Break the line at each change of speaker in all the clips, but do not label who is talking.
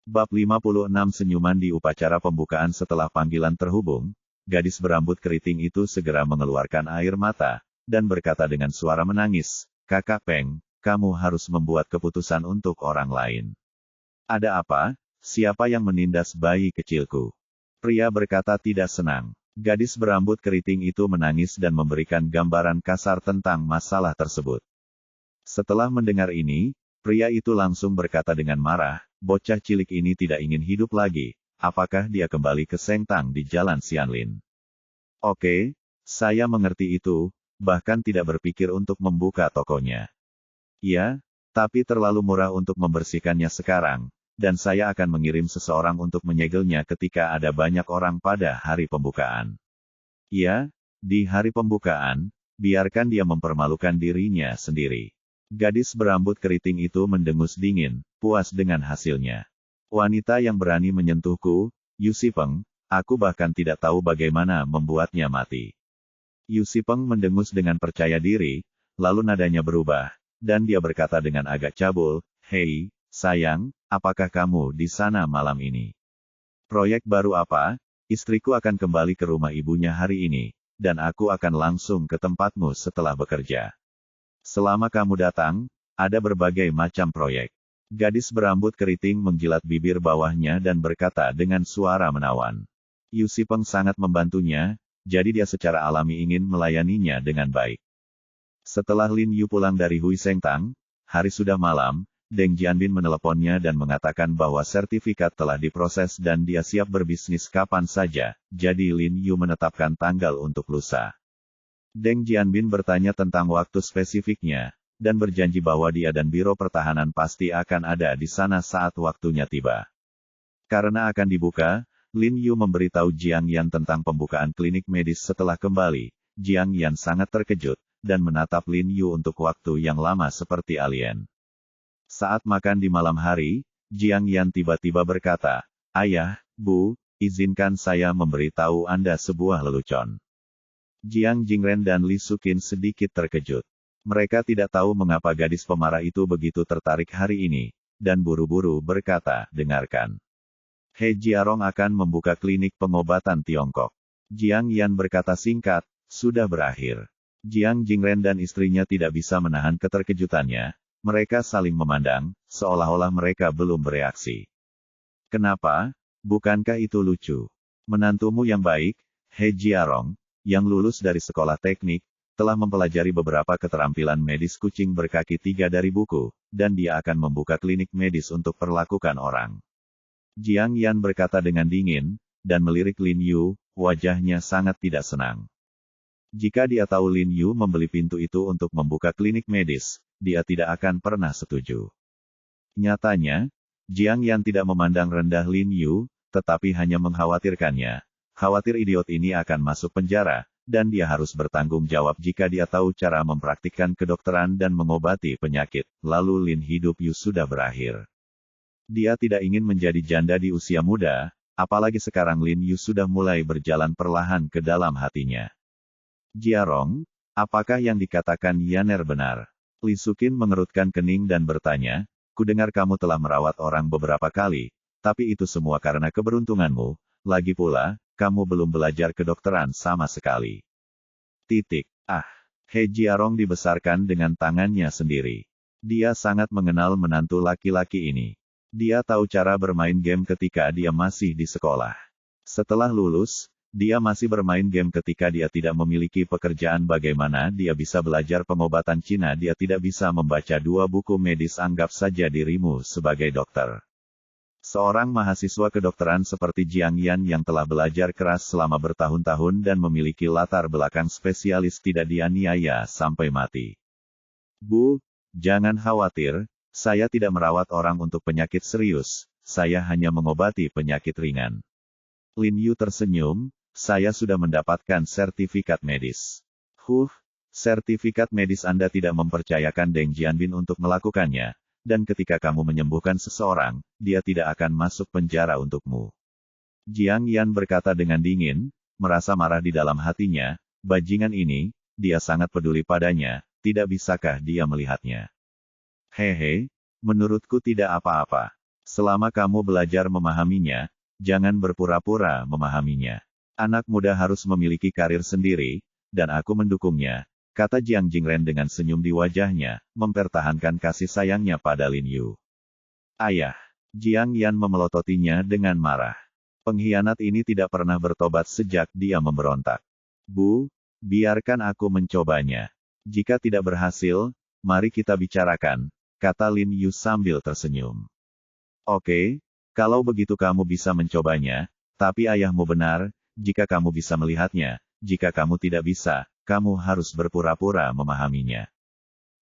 Bab 56 Senyuman di upacara pembukaan. Setelah panggilan terhubung, gadis berambut keriting itu segera mengeluarkan air mata, dan berkata dengan suara menangis, "Kakak Peng, kamu harus membuat keputusan untuk orang lain." "Ada apa? Siapa yang menindas bayi kecilku?" Pria berkata tidak senang. Gadis berambut keriting itu menangis dan memberikan gambaran kasar tentang masalah tersebut. Setelah mendengar ini, pria itu langsung berkata dengan marah, "Bocah cilik ini tidak ingin hidup lagi. Apakah dia kembali ke Sengtang di Jalan Xianlin?" "Oke, saya mengerti itu, bahkan tidak berpikir untuk membuka tokonya." "Ya, tapi terlalu murah untuk membersihkannya sekarang, dan saya akan mengirim seseorang untuk menyegelnya ketika ada banyak orang pada hari pembukaan." "Ya, di hari pembukaan, biarkan dia mempermalukan dirinya sendiri." Gadis berambut keriting itu mendengus dingin, puas dengan hasilnya. "Wanita yang berani menyentuhku, Yu Sipeng, aku bahkan tidak tahu bagaimana membuatnya mati." Yu Sipeng mendengus dengan percaya diri, lalu nadanya berubah, dan dia berkata dengan agak cabul, "Hei, sayang, apakah kamu di sana malam ini?" "Proyek baru apa? Istriku akan kembali ke rumah ibunya hari ini, dan aku akan langsung ke tempatmu setelah bekerja. Selama kamu datang, ada berbagai macam proyek." Gadis berambut keriting menjilat bibir bawahnya dan berkata dengan suara menawan. Yu Sipeng sangat membantunya, jadi dia secara alami ingin melayaninya dengan baik. Setelah Lin Yu pulang dari Hui Sengtang, hari sudah malam, Deng Jianbin meneleponnya dan mengatakan bahwa sertifikat telah diproses dan dia siap berbisnis kapan saja, jadi Lin Yu menetapkan tanggal untuk lusa. Deng Jianbin bertanya tentang waktu spesifiknya, dan berjanji bahwa dia dan Biro Pertahanan pasti akan ada di sana saat waktunya tiba. Karena akan dibuka, Lin Yu memberitahu Jiang Yan tentang pembukaan klinik medis setelah kembali. Jiang Yan sangat terkejut, dan menatap Lin Yu untuk waktu yang lama seperti alien. Saat makan di malam hari, Jiang Yan tiba-tiba berkata, "Ayah, Bu, izinkan saya memberitahu Anda sebuah lelucon." Jiang Jingren dan Li Sukin sedikit terkejut. Mereka tidak tahu mengapa gadis pemarah itu begitu tertarik hari ini, dan buru-buru berkata, "Dengarkan. He Jiarong akan membuka klinik pengobatan Tiongkok." Jiang Yan berkata singkat, "Sudah berakhir." Jiang Jingren dan istrinya tidak bisa menahan keterkejutannya. Mereka saling memandang, seolah-olah mereka belum bereaksi. "Kenapa? Bukankah itu lucu? Menantumu yang baik, He Jiarong, yang lulus dari sekolah teknik, telah mempelajari beberapa keterampilan medis kucing berkaki 3 dari buku, dan dia akan membuka klinik medis untuk perlakukan orang." Jiang Yan berkata dengan dingin, dan melirik Lin Yu, wajahnya sangat tidak senang. Jika dia tahu Lin Yu membeli pintu itu untuk membuka klinik medis, dia tidak akan pernah setuju. Nyatanya, Jiang Yan tidak memandang rendah Lin Yu, tetapi hanya mengkhawatirkannya. Khawatir idiot ini akan masuk penjara, dan dia harus bertanggung jawab jika dia tahu cara mempraktikkan kedokteran dan mengobati penyakit. Lalu Lin hidup Yu sudah berakhir. Dia tidak ingin menjadi janda di usia muda, apalagi sekarang Lin Yu sudah mulai berjalan perlahan ke dalam hatinya. "Jiarong, apakah yang dikatakan Yaner benar?" Li Sukin mengerutkan kening dan bertanya, "Kudengar kamu telah merawat orang beberapa kali, tapi itu semua karena keberuntunganmu, lagi pula, kamu belum belajar kedokteran sama sekali." He Jiarong dibesarkan dengan tangannya sendiri. Dia sangat mengenal menantu laki-laki ini. Dia tahu cara bermain game ketika dia masih di sekolah. Setelah lulus, dia masih bermain game ketika dia tidak memiliki pekerjaan. Bagaimana dia bisa belajar pengobatan Cina? Dia tidak bisa membaca 2 buku medis. Anggap saja dirimu sebagai dokter. Seorang mahasiswa kedokteran seperti Jiang Yan yang telah belajar keras selama bertahun-tahun dan memiliki latar belakang spesialis tidak dianiaya sampai mati. "Bu, jangan khawatir, saya tidak merawat orang untuk penyakit serius, saya hanya mengobati penyakit ringan." Lin Yu tersenyum, "Saya sudah mendapatkan sertifikat medis." Sertifikat medis Anda tidak mempercayakan Deng Jianbin untuk melakukannya. Dan ketika kamu menyembuhkan seseorang, dia tidak akan masuk penjara untukmu." Jiang Yan berkata dengan dingin, merasa marah di dalam hatinya, bajingan ini, dia sangat peduli padanya, tidak bisakah dia melihatnya? "Hehe, menurutku tidak apa-apa. Selama kamu belajar memahaminya, jangan berpura-pura memahaminya. Anak muda harus memiliki karir sendiri, dan aku mendukungnya, kata Jiang Jingren dengan senyum di wajahnya, mempertahankan kasih sayangnya pada Lin Yu. Ayah. Jiang Yan memelototinya dengan marah. Pengkhianat ini tidak pernah bertobat sejak dia memberontak. Bu, biarkan aku mencobanya. Jika tidak berhasil, mari kita bicarakan, kata Lin Yu sambil tersenyum. Oke, kalau begitu kamu bisa mencobanya, tapi ayahmu benar, jika kamu bisa melihatnya, jika kamu tidak bisa, kamu harus berpura-pura memahaminya.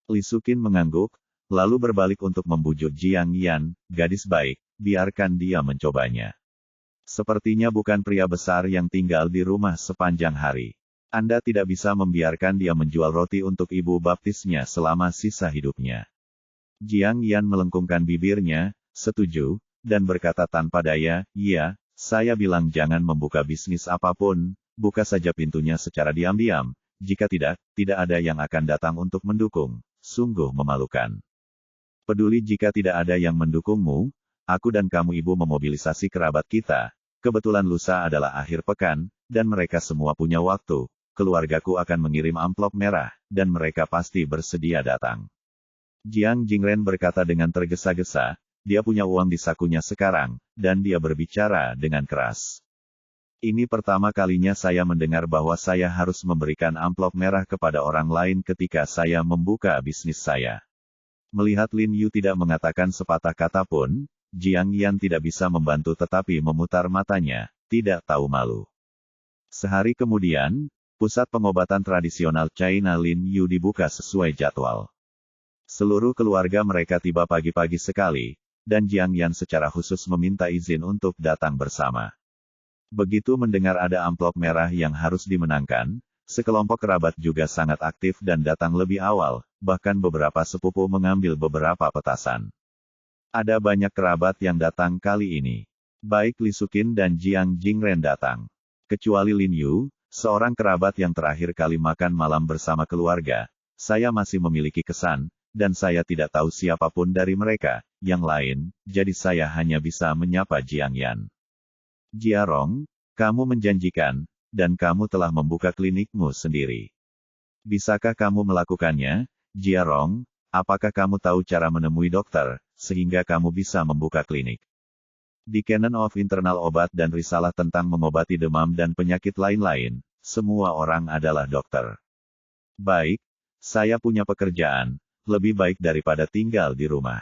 Li Suqin mengangguk, lalu berbalik untuk membujuk Jiang Yan, gadis baik, biarkan dia mencobanya. Sepertinya bukan pria besar yang tinggal di rumah sepanjang hari. Anda tidak bisa membiarkan dia menjual roti untuk ibu baptisnya selama sisa hidupnya. Jiang Yan melengkungkan bibirnya, setuju, dan berkata tanpa daya, iya, saya bilang jangan membuka bisnis apapun, buka saja pintunya secara diam-diam, jika tidak, tidak ada yang akan datang untuk mendukung, sungguh memalukan. Peduli jika tidak ada yang mendukungmu, aku dan kamu ibu memobilisasi kerabat kita, kebetulan lusa adalah akhir pekan, dan mereka semua punya waktu, keluargaku akan mengirim amplop merah, dan mereka pasti bersedia datang. Jiang Jingren berkata dengan tergesa-gesa, dia punya uang di sakunya sekarang, dan dia berbicara dengan keras. Ini pertama kalinya saya mendengar bahwa saya harus memberikan amplop merah kepada orang lain ketika saya membuka bisnis saya. Melihat Lin Yu tidak mengatakan sepatah kata pun, Jiang Yan tidak bisa membantu tetapi memutar matanya, tidak tahu malu. Sehari kemudian, pusat pengobatan tradisional China Lin Yu dibuka sesuai jadwal. Seluruh keluarga mereka tiba pagi-pagi sekali, dan Jiang Yan secara khusus meminta izin untuk datang bersama. Begitu mendengar ada amplop merah yang harus dimenangkan, sekelompok kerabat juga sangat aktif dan datang lebih awal, bahkan beberapa sepupu mengambil beberapa petasan. Ada banyak kerabat yang datang kali ini. Baik Li Suqin dan Jiang Jingren datang. Kecuali Lin Yu, seorang kerabat yang terakhir kali makan malam bersama keluarga, saya masih memiliki kesan, dan saya tidak tahu siapapun dari mereka, yang lain, jadi saya hanya bisa menyapa Jiang Yan. Jiarong, kamu menjanjikan, dan kamu telah membuka klinikmu sendiri. Bisakah kamu melakukannya, Jiarong? Apakah kamu tahu cara menemui dokter, sehingga kamu bisa membuka klinik? Di Canon of Internal Obat dan risalah tentang mengobati demam dan penyakit lain-lain, semua orang adalah dokter. Baik, saya punya pekerjaan, lebih baik daripada tinggal di rumah.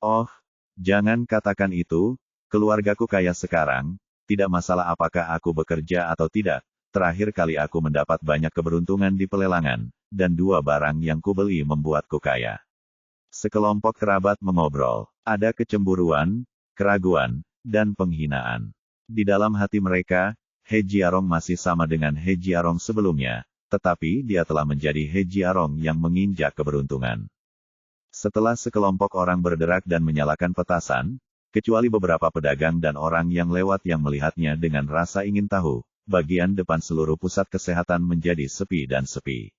Oh, jangan katakan itu, keluargaku kaya sekarang, tidak masalah apakah aku bekerja atau tidak, terakhir kali aku mendapat banyak keberuntungan di pelelangan, dan 2 barang yang kubeli membuatku kaya. Sekelompok kerabat mengobrol, ada kecemburuan, keraguan, dan penghinaan. Di dalam hati mereka, He Jiarong masih sama dengan He Jiarong sebelumnya, tetapi dia telah menjadi He Jiarong yang menginjak keberuntungan. Setelah sekelompok orang berderak dan menyalakan petasan, kecuali beberapa pedagang dan orang yang lewat yang melihatnya dengan rasa ingin tahu, bagian depan seluruh pusat kesehatan menjadi sepi dan sepi.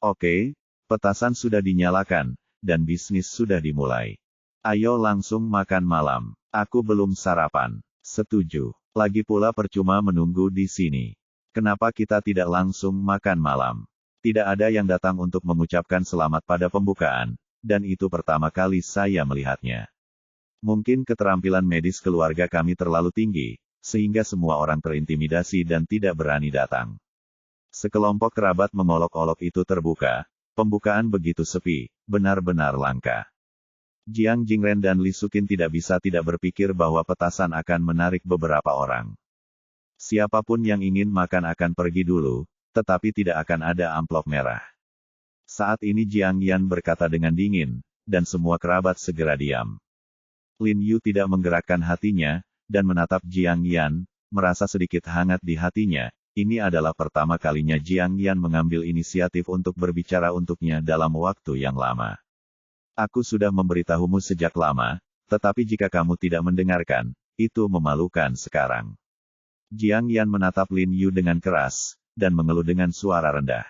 Oke, petasan sudah dinyalakan, dan bisnis sudah dimulai. Ayo langsung makan malam. Aku belum sarapan. Setuju. Lagi pula percuma menunggu di sini. Kenapa kita tidak langsung makan malam? Tidak ada yang datang untuk mengucapkan selamat pada pembukaan, dan itu pertama kali saya melihatnya. Mungkin keterampilan medis keluarga kami terlalu tinggi, sehingga semua orang terintimidasi dan tidak berani datang. Sekelompok kerabat mengolok-olok itu terbuka, pembukaan begitu sepi, benar-benar langka. Jiang Jingren dan Li Suqin tidak bisa tidak berpikir bahwa petasan akan menarik beberapa orang. Siapapun yang ingin makan akan pergi dulu, tetapi tidak akan ada amplop merah. Saat ini Jiang Yan berkata dengan dingin, dan semua kerabat segera diam. Lin Yu tidak menggerakkan hatinya, dan menatap Jiang Yan, merasa sedikit hangat di hatinya. Ini adalah pertama kalinya Jiang Yan mengambil inisiatif untuk berbicara untuknya dalam waktu yang lama. Aku sudah memberitahumu sejak lama, tetapi jika kamu tidak mendengarkan, itu memalukan sekarang. Jiang Yan menatap Lin Yu dengan keras, dan mengeluh dengan suara rendah.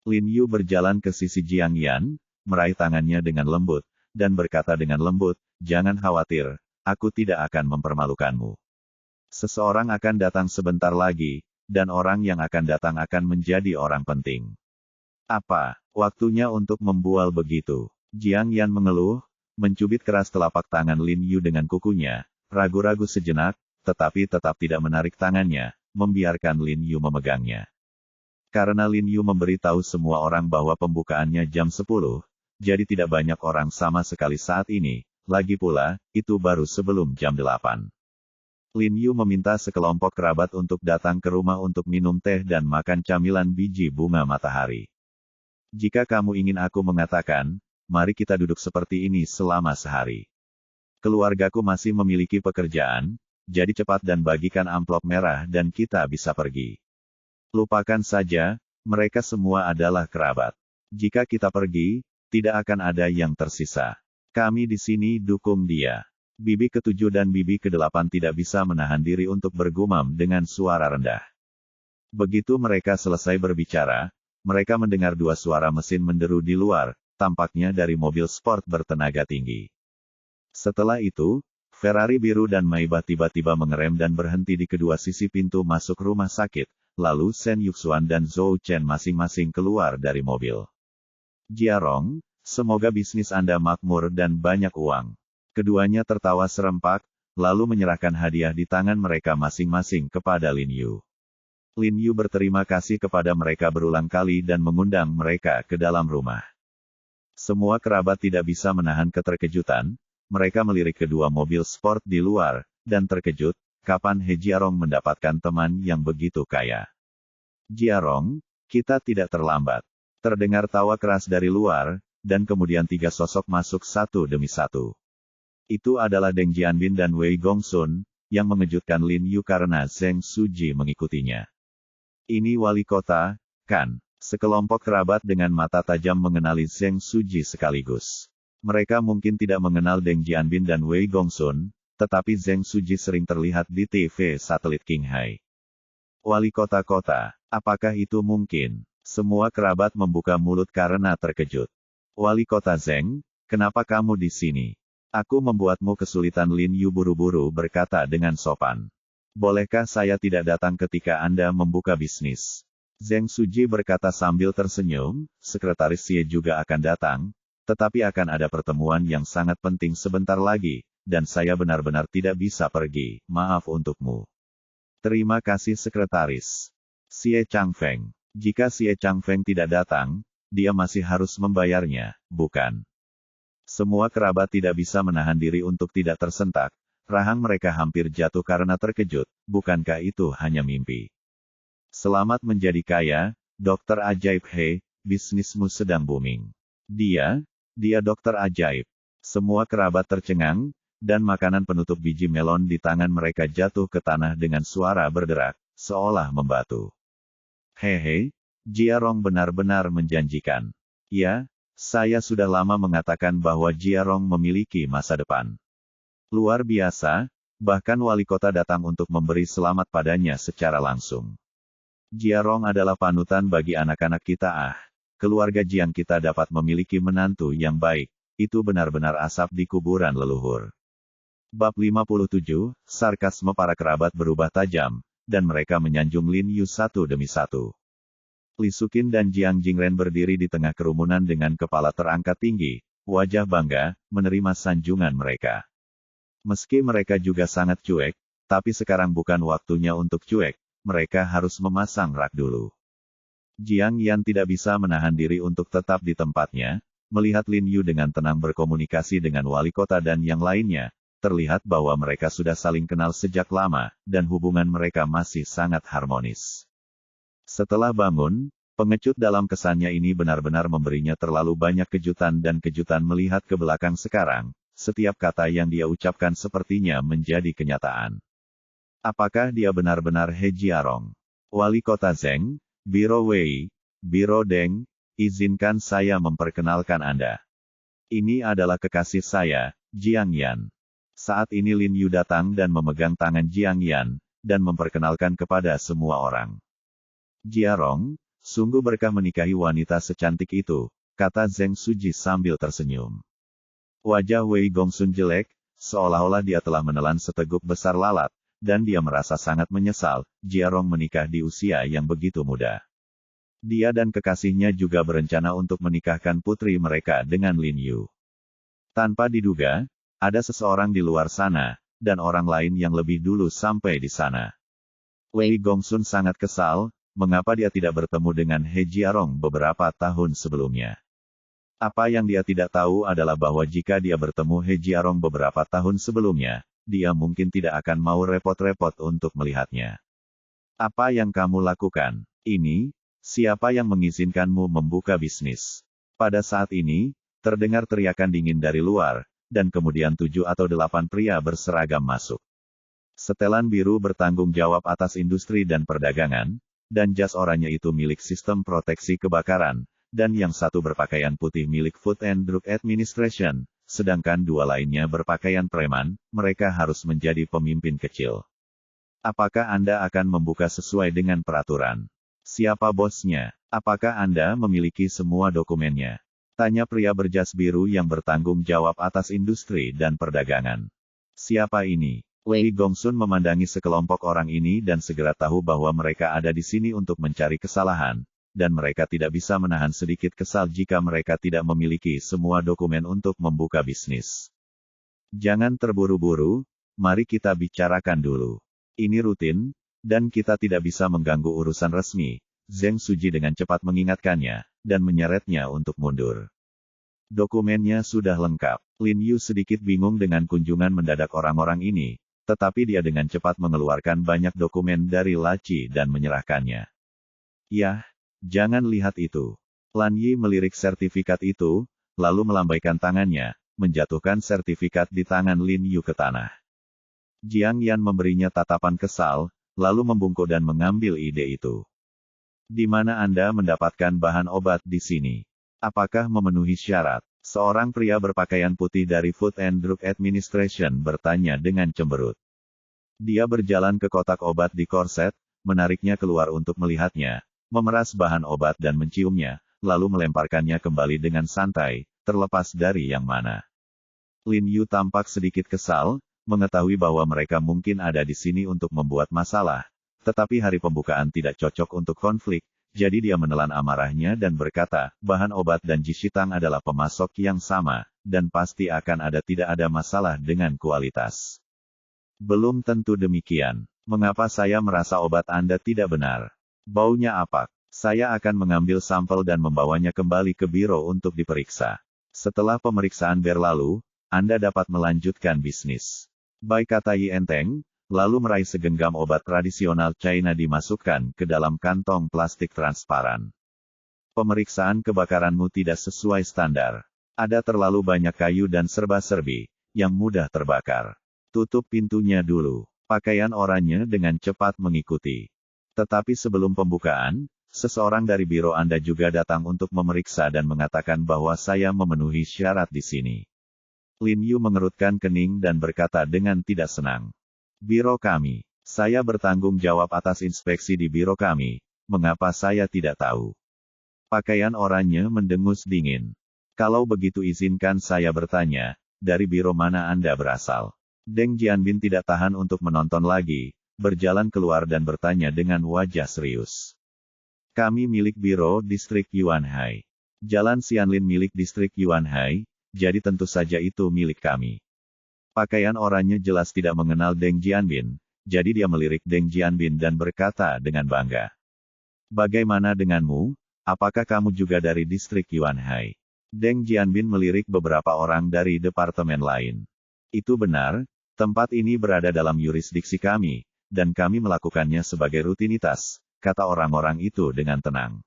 Lin Yu berjalan ke sisi Jiang Yan, meraih tangannya dengan lembut, dan berkata dengan lembut, jangan khawatir, aku tidak akan mempermalukanmu. Seseorang akan datang sebentar lagi, dan orang yang akan datang akan menjadi orang penting. Apa, waktunya untuk membual begitu? Jiang Yan mengeluh, mencubit keras telapak tangan Lin Yu dengan kukunya, ragu-ragu sejenak, tetapi tetap tidak menarik tangannya, membiarkan Lin Yu memegangnya. Karena Lin Yu memberitahu semua orang bahwa pembukaannya jam 10, jadi tidak banyak orang sama sekali saat ini, lagi pula, itu baru sebelum jam 8. Lin Yu meminta sekelompok kerabat untuk datang ke rumah untuk minum teh dan makan camilan biji bunga matahari. Jika kamu ingin aku mengatakan, mari kita duduk seperti ini selama sehari. Keluargaku masih memiliki pekerjaan, jadi cepat dan bagikan amplop merah dan kita bisa pergi. Lupakan saja, mereka semua adalah kerabat. Jika kita pergi, tidak akan ada yang tersisa. Kami di sini dukung dia. Bibi ke-7 dan bibi ke-8 tidak bisa menahan diri untuk bergumam dengan suara rendah. Begitu mereka selesai berbicara, mereka mendengar dua suara mesin menderu di luar, tampaknya dari mobil sport bertenaga tinggi. Setelah itu, Ferrari biru dan Maybach tiba-tiba mengerem dan berhenti di kedua sisi pintu masuk rumah sakit, lalu Shen Yuxuan dan Zhou Chen masing-masing keluar dari mobil. Jiarong, semoga bisnis Anda makmur dan banyak uang. Keduanya tertawa serempak, lalu menyerahkan hadiah di tangan mereka masing-masing kepada Lin Yu. Lin Yu berterima kasih kepada mereka berulang kali dan mengundang mereka ke dalam rumah. Semua kerabat tidak bisa menahan keterkejutan, mereka melirik kedua mobil sport di luar, dan terkejut, kapan He Jiarong mendapatkan teman yang begitu kaya. Jiarong, kita tidak terlambat. Terdengar tawa keras dari luar, dan kemudian tiga sosok masuk satu demi satu. Itu adalah Deng Jianbin dan Wei Gongsun, yang mengejutkan Lin Yu karena Zheng Suji mengikutinya. Ini wali kota, kan? Sekelompok kerabat dengan mata tajam mengenali Zheng Suji sekaligus. Mereka mungkin tidak mengenal Deng Jianbin dan Wei Gongsun, tetapi Zheng Suji sering terlihat di TV satelit Qinghai. Wali kota-kota, apakah itu mungkin? Semua kerabat membuka mulut karena terkejut. Wali kota Zheng, kenapa kamu di sini? Aku membuatmu kesulitan. Lin Yu buru-buru berkata dengan sopan. Bolehkah saya tidak datang ketika Anda membuka bisnis? Zheng Suji berkata sambil tersenyum, sekretaris Xie juga akan datang, tetapi akan ada pertemuan yang sangat penting sebentar lagi, dan saya benar-benar tidak bisa pergi, maaf untukmu. Terima kasih sekretaris. Xie Changfeng. Jika Xie Changfeng tidak datang, dia masih harus membayarnya, bukan? Semua kerabat tidak bisa menahan diri untuk tidak tersentak, rahang mereka hampir jatuh karena terkejut, bukankah itu hanya mimpi? Selamat menjadi kaya, Dokter Ajaib He, bisnismu sedang booming. Dia dokter ajaib. Semua kerabat tercengang, dan makanan penutup biji melon di tangan mereka jatuh ke tanah dengan suara berderak, seolah membatu. Hehe, Jiarong benar-benar menjanjikan. Ya, saya sudah lama mengatakan bahwa Jiarong memiliki masa depan. Luar biasa, bahkan wali kota datang untuk memberi selamat padanya secara langsung. Jiarong adalah panutan bagi anak-anak kita. Keluarga Jiang kita dapat memiliki menantu yang baik, itu benar-benar asap di kuburan leluhur. Bab 57, sarkasme para kerabat berubah tajam, dan mereka menyanjung Lin Yu satu demi satu. Li Suqin dan Jiang Jingren berdiri di tengah kerumunan dengan kepala terangkat tinggi, wajah bangga, menerima sanjungan mereka. Meski mereka juga sangat cuek, tapi sekarang bukan waktunya untuk cuek, mereka harus memasang rak dulu. Jiang Yan tidak bisa menahan diri untuk tetap di tempatnya, melihat Lin Yu dengan tenang berkomunikasi dengan wali kota dan yang lainnya, terlihat bahwa mereka sudah saling kenal sejak lama, dan hubungan mereka masih sangat harmonis. Setelah bangun, pengecut dalam kesannya ini benar-benar memberinya terlalu banyak kejutan dan kejutan melihat ke belakang sekarang, setiap kata yang dia ucapkan sepertinya menjadi kenyataan. Apakah dia benar-benar He Jiarong? Wali kota Zheng, Biro Wei, Biro Deng, izinkan saya memperkenalkan Anda. Ini adalah kekasih saya, Jiang Yan. Saat ini Lin Yu datang dan memegang tangan Jiang Yan, dan memperkenalkan kepada semua orang. Jiarong, sungguh berkah menikahi wanita secantik itu, kata Zheng Suji sambil tersenyum. Wajah Wei Gongsun jelek, seolah-olah dia telah menelan seteguk besar lalat, dan dia merasa sangat menyesal, Jiarong menikah di usia yang begitu muda. Dia dan kekasihnya juga berencana untuk menikahkan putri mereka dengan Lin Yu. Tanpa diduga, ada seseorang di luar sana, dan orang lain yang lebih dulu sampai di sana. Wei Gongsun sangat kesal, mengapa dia tidak bertemu dengan He Jiarong beberapa tahun sebelumnya. Apa yang dia tidak tahu adalah bahwa jika dia bertemu He Jiarong beberapa tahun sebelumnya, dia mungkin tidak akan mau repot-repot untuk melihatnya. Apa yang kamu lakukan? Ini, siapa yang mengizinkanmu membuka bisnis? Pada saat ini, terdengar teriakan dingin dari luar, dan kemudian 7 atau 8 pria berseragam masuk. Setelan biru bertanggung jawab atas industri dan perdagangan, dan jas oranye itu milik sistem proteksi kebakaran, dan yang satu berpakaian putih milik Food and Drug Administration, sedangkan 2 lainnya berpakaian preman, mereka harus menjadi pemimpin kecil. Apakah Anda akan membuka sesuai dengan peraturan? Siapa bosnya? Apakah Anda memiliki semua dokumennya? Tanya pria berjas biru yang bertanggung jawab atas industri dan perdagangan. Siapa ini? Wei Gongsun memandangi sekelompok orang ini dan segera tahu bahwa mereka ada di sini untuk mencari kesalahan, dan mereka tidak bisa menahan sedikit kesal jika mereka tidak memiliki semua dokumen untuk membuka bisnis. Jangan terburu-buru, mari kita bicarakan dulu. Ini rutin, dan kita tidak bisa mengganggu urusan resmi, Zheng Suji dengan cepat mengingatkannya, dan menyeretnya untuk mundur. Dokumennya sudah lengkap. Lin Yu sedikit bingung dengan kunjungan mendadak orang-orang ini, tetapi dia dengan cepat mengeluarkan banyak dokumen dari laci dan menyerahkannya. Yah, jangan lihat itu. Lan Yi melirik sertifikat itu, lalu melambaikan tangannya, menjatuhkan sertifikat di tangan Lin Yu ke tanah. Jiang Yan memberinya tatapan kesal, lalu membungkuk dan mengambil ide itu. Di mana Anda mendapatkan bahan obat di sini? Apakah memenuhi syarat? Seorang pria berpakaian putih dari Food and Drug Administration bertanya dengan cemberut. Dia berjalan ke kotak obat di korset, menariknya keluar untuk melihatnya, memeras bahan obat dan menciumnya, lalu melemparkannya kembali dengan santai, terlepas dari yang mana. Lin Yu tampak sedikit kesal, mengetahui bahwa mereka mungkin ada di sini untuk membuat masalah, tetapi hari pembukaan tidak cocok untuk konflik, jadi dia menelan amarahnya dan berkata, bahan obat dan jishitang adalah pemasok yang sama, dan pasti akan tidak ada masalah dengan kualitas. Belum tentu demikian. Mengapa saya merasa obat Anda tidak benar? Baunya apa? Saya akan mengambil sampel dan membawanya kembali ke biro untuk diperiksa. Setelah pemeriksaan berlalu, Anda dapat melanjutkan bisnis. Baik, kata Yi enteng, lalu meraih segenggam obat tradisional China dimasukkan ke dalam kantong plastik transparan. Pemeriksaan kebakaranmu tidak sesuai standar. Ada terlalu banyak kayu dan serba-serbi, yang mudah terbakar. Tutup pintunya dulu. Pakaian oranye dengan cepat mengikuti. Tetapi sebelum pembukaan, seseorang dari biro Anda juga datang untuk memeriksa dan mengatakan bahwa saya memenuhi syarat di sini. Lin Yu mengerutkan kening dan berkata dengan tidak senang. Biro kami. Saya bertanggung jawab atas inspeksi di biro kami. Mengapa saya tidak tahu? Pakaian oranye mendengus dingin. Kalau begitu izinkan saya bertanya, dari biro mana Anda berasal? Deng Jianbin tidak tahan untuk menonton lagi, berjalan keluar dan bertanya dengan wajah serius. Kami milik biro distrik Yuanhai. Jalan Xianlin milik distrik Yuanhai, jadi tentu saja itu milik kami. Pakaian oranye jelas tidak mengenal Deng Jianbin, jadi dia melirik Deng Jianbin dan berkata dengan bangga. Bagaimana denganmu? Apakah kamu juga dari distrik Yuanhai? Deng Jianbin melirik beberapa orang dari departemen lain. Itu benar, tempat ini berada dalam yurisdiksi kami, dan kami melakukannya sebagai rutinitas, kata orang-orang itu dengan tenang.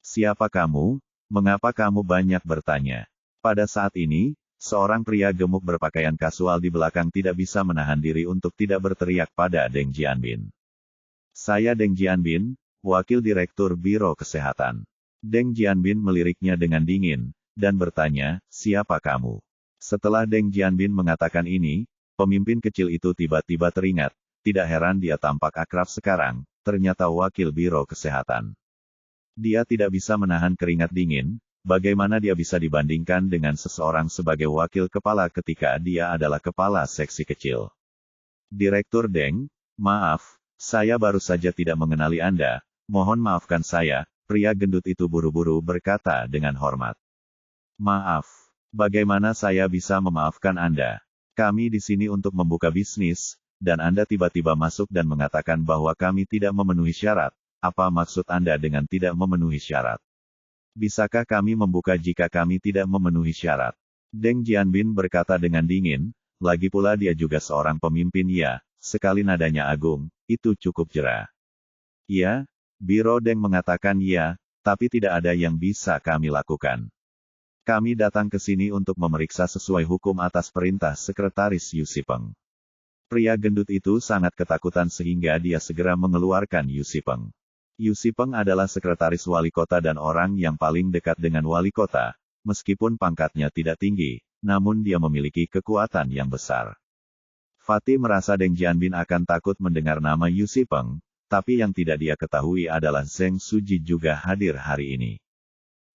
Siapa kamu? Mengapa kamu banyak bertanya? Pada saat ini, seorang pria gemuk berpakaian kasual di belakang tidak bisa menahan diri untuk tidak berteriak pada Deng Jianbin. Saya Deng Jianbin, Wakil Direktur Biro Kesehatan. Deng Jianbin meliriknya dengan dingin, dan bertanya, siapa kamu? Setelah Deng Jianbin mengatakan ini, pemimpin kecil itu tiba-tiba teringat, tidak heran dia tampak akrab sekarang, ternyata Wakil Biro Kesehatan. Dia tidak bisa menahan keringat dingin, bagaimana dia bisa dibandingkan dengan seseorang sebagai wakil kepala ketika dia adalah kepala seksi kecil. Direktur Deng, maaf, saya baru saja tidak mengenali Anda, mohon maafkan saya, pria gendut itu buru-buru berkata dengan hormat. Maaf, bagaimana saya bisa memaafkan Anda? Kami di sini untuk membuka bisnis, dan Anda tiba-tiba masuk dan mengatakan bahwa kami tidak memenuhi syarat. Apa maksud Anda dengan tidak memenuhi syarat? Bisakah kami membuka jika kami tidak memenuhi syarat? Deng Jianbin berkata dengan dingin, lagi pula dia juga seorang pemimpin ya, sekali nadanya agung, itu cukup jera. Ya, Biro Deng mengatakan ya, tapi tidak ada yang bisa kami lakukan. Kami datang ke sini untuk memeriksa sesuai hukum atas perintah Sekretaris Yu Sipeng. Pria gendut itu sangat ketakutan sehingga dia segera mengeluarkan Yu Sipeng. Yu Sipeng adalah sekretaris wali kota dan orang yang paling dekat dengan wali kota, meskipun pangkatnya tidak tinggi, namun dia memiliki kekuatan yang besar. Fatih merasa Deng Jianbin akan takut mendengar nama Yu Sipeng, tapi yang tidak dia ketahui adalah Zheng Suji juga hadir hari ini.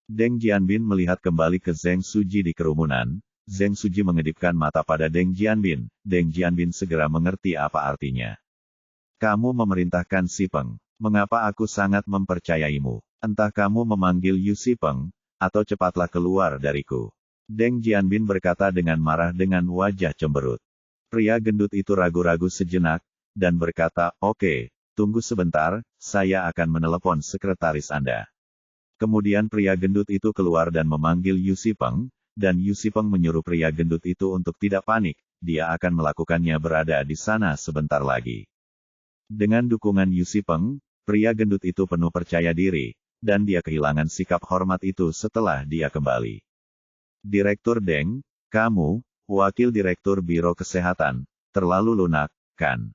Deng Jianbin melihat kembali ke Zheng Suji di kerumunan. Zheng Suji mengedipkan mata pada Deng Jianbin. Deng Jianbin segera mengerti apa artinya. Kamu memerintahkan Sipeng. Mengapa aku sangat mempercayaimu? Entah kamu memanggil Yu Sipeng, atau cepatlah keluar dariku. Deng Jianbin berkata dengan marah dengan wajah cemberut. Pria gendut itu ragu-ragu sejenak, dan berkata, oke, tunggu sebentar, saya akan menelepon sekretaris Anda. Kemudian pria gendut itu keluar dan memanggil Yu Sipeng, dan Yu Sipeng menyuruh pria gendut itu untuk tidak panik, dia akan melakukannya berada di sana sebentar lagi. Dengan dukungan Yu Sipeng, pria gendut itu penuh percaya diri, dan dia kehilangan sikap hormat itu setelah dia kembali. Direktur Deng, kamu, wakil direktur Biro Kesehatan, terlalu lunak, kan?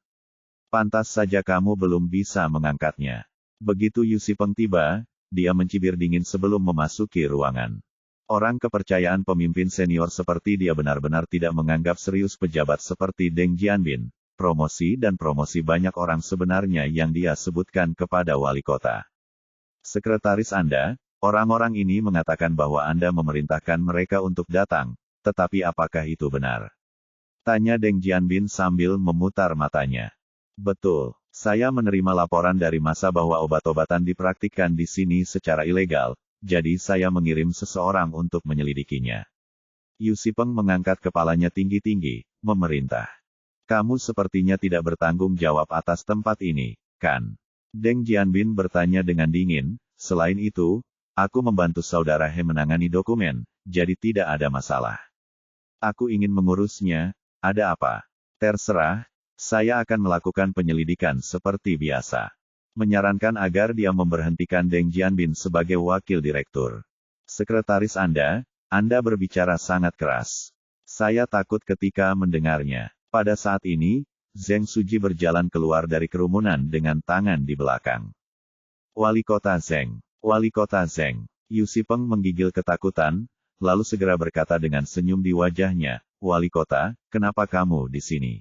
Pantas saja kamu belum bisa mengangkatnya. Begitu Yu Sipeng tiba, dia mencibir dingin sebelum memasuki ruangan. Orang kepercayaan pemimpin senior seperti dia benar-benar tidak menganggap serius pejabat seperti Deng Jianbin. Promosi dan promosi banyak orang sebenarnya yang dia sebutkan kepada wali kota. Sekretaris Anda, orang-orang ini mengatakan bahwa Anda memerintahkan mereka untuk datang, tetapi apakah itu benar? Tanya Deng Jianbin sambil memutar matanya. Betul. Saya menerima laporan dari massa bahwa obat-obatan dipraktikkan di sini secara ilegal, jadi saya mengirim seseorang untuk menyelidikinya. Yu Sipeng mengangkat kepalanya tinggi-tinggi, memerintah. Kamu sepertinya tidak bertanggung jawab atas tempat ini, kan? Deng Jianbin bertanya dengan dingin, selain itu, aku membantu saudara He menangani dokumen, jadi tidak ada masalah. Aku ingin mengurusnya, ada apa? Terserah. Saya akan melakukan penyelidikan seperti biasa. Menyarankan agar dia memberhentikan Deng Jianbin sebagai wakil direktur. Sekretaris Anda berbicara sangat keras. Saya takut ketika mendengarnya. Pada saat ini, Zheng Suji berjalan keluar dari kerumunan dengan tangan di belakang. Wali Kota Zheng. Wali Kota Zheng. Yu Sipeng menggigil ketakutan, lalu segera berkata dengan senyum di wajahnya, Wali Kota, kenapa kamu di sini?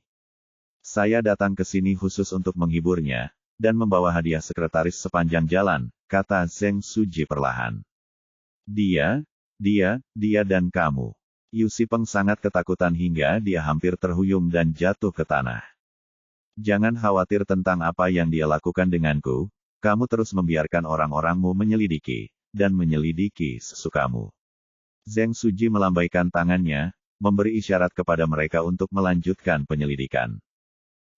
Saya datang ke sini khusus untuk menghiburnya, dan membawa hadiah sekretaris sepanjang jalan, kata Zheng Suji perlahan. Dia dan kamu. Yu Sipeng sangat ketakutan hingga dia hampir terhuyung dan jatuh ke tanah. Jangan khawatir tentang apa yang dia lakukan denganku, kamu terus membiarkan orang-orangmu menyelidiki, dan menyelidiki sesukamu. Zheng Suji melambaikan tangannya, memberi isyarat kepada mereka untuk melanjutkan penyelidikan.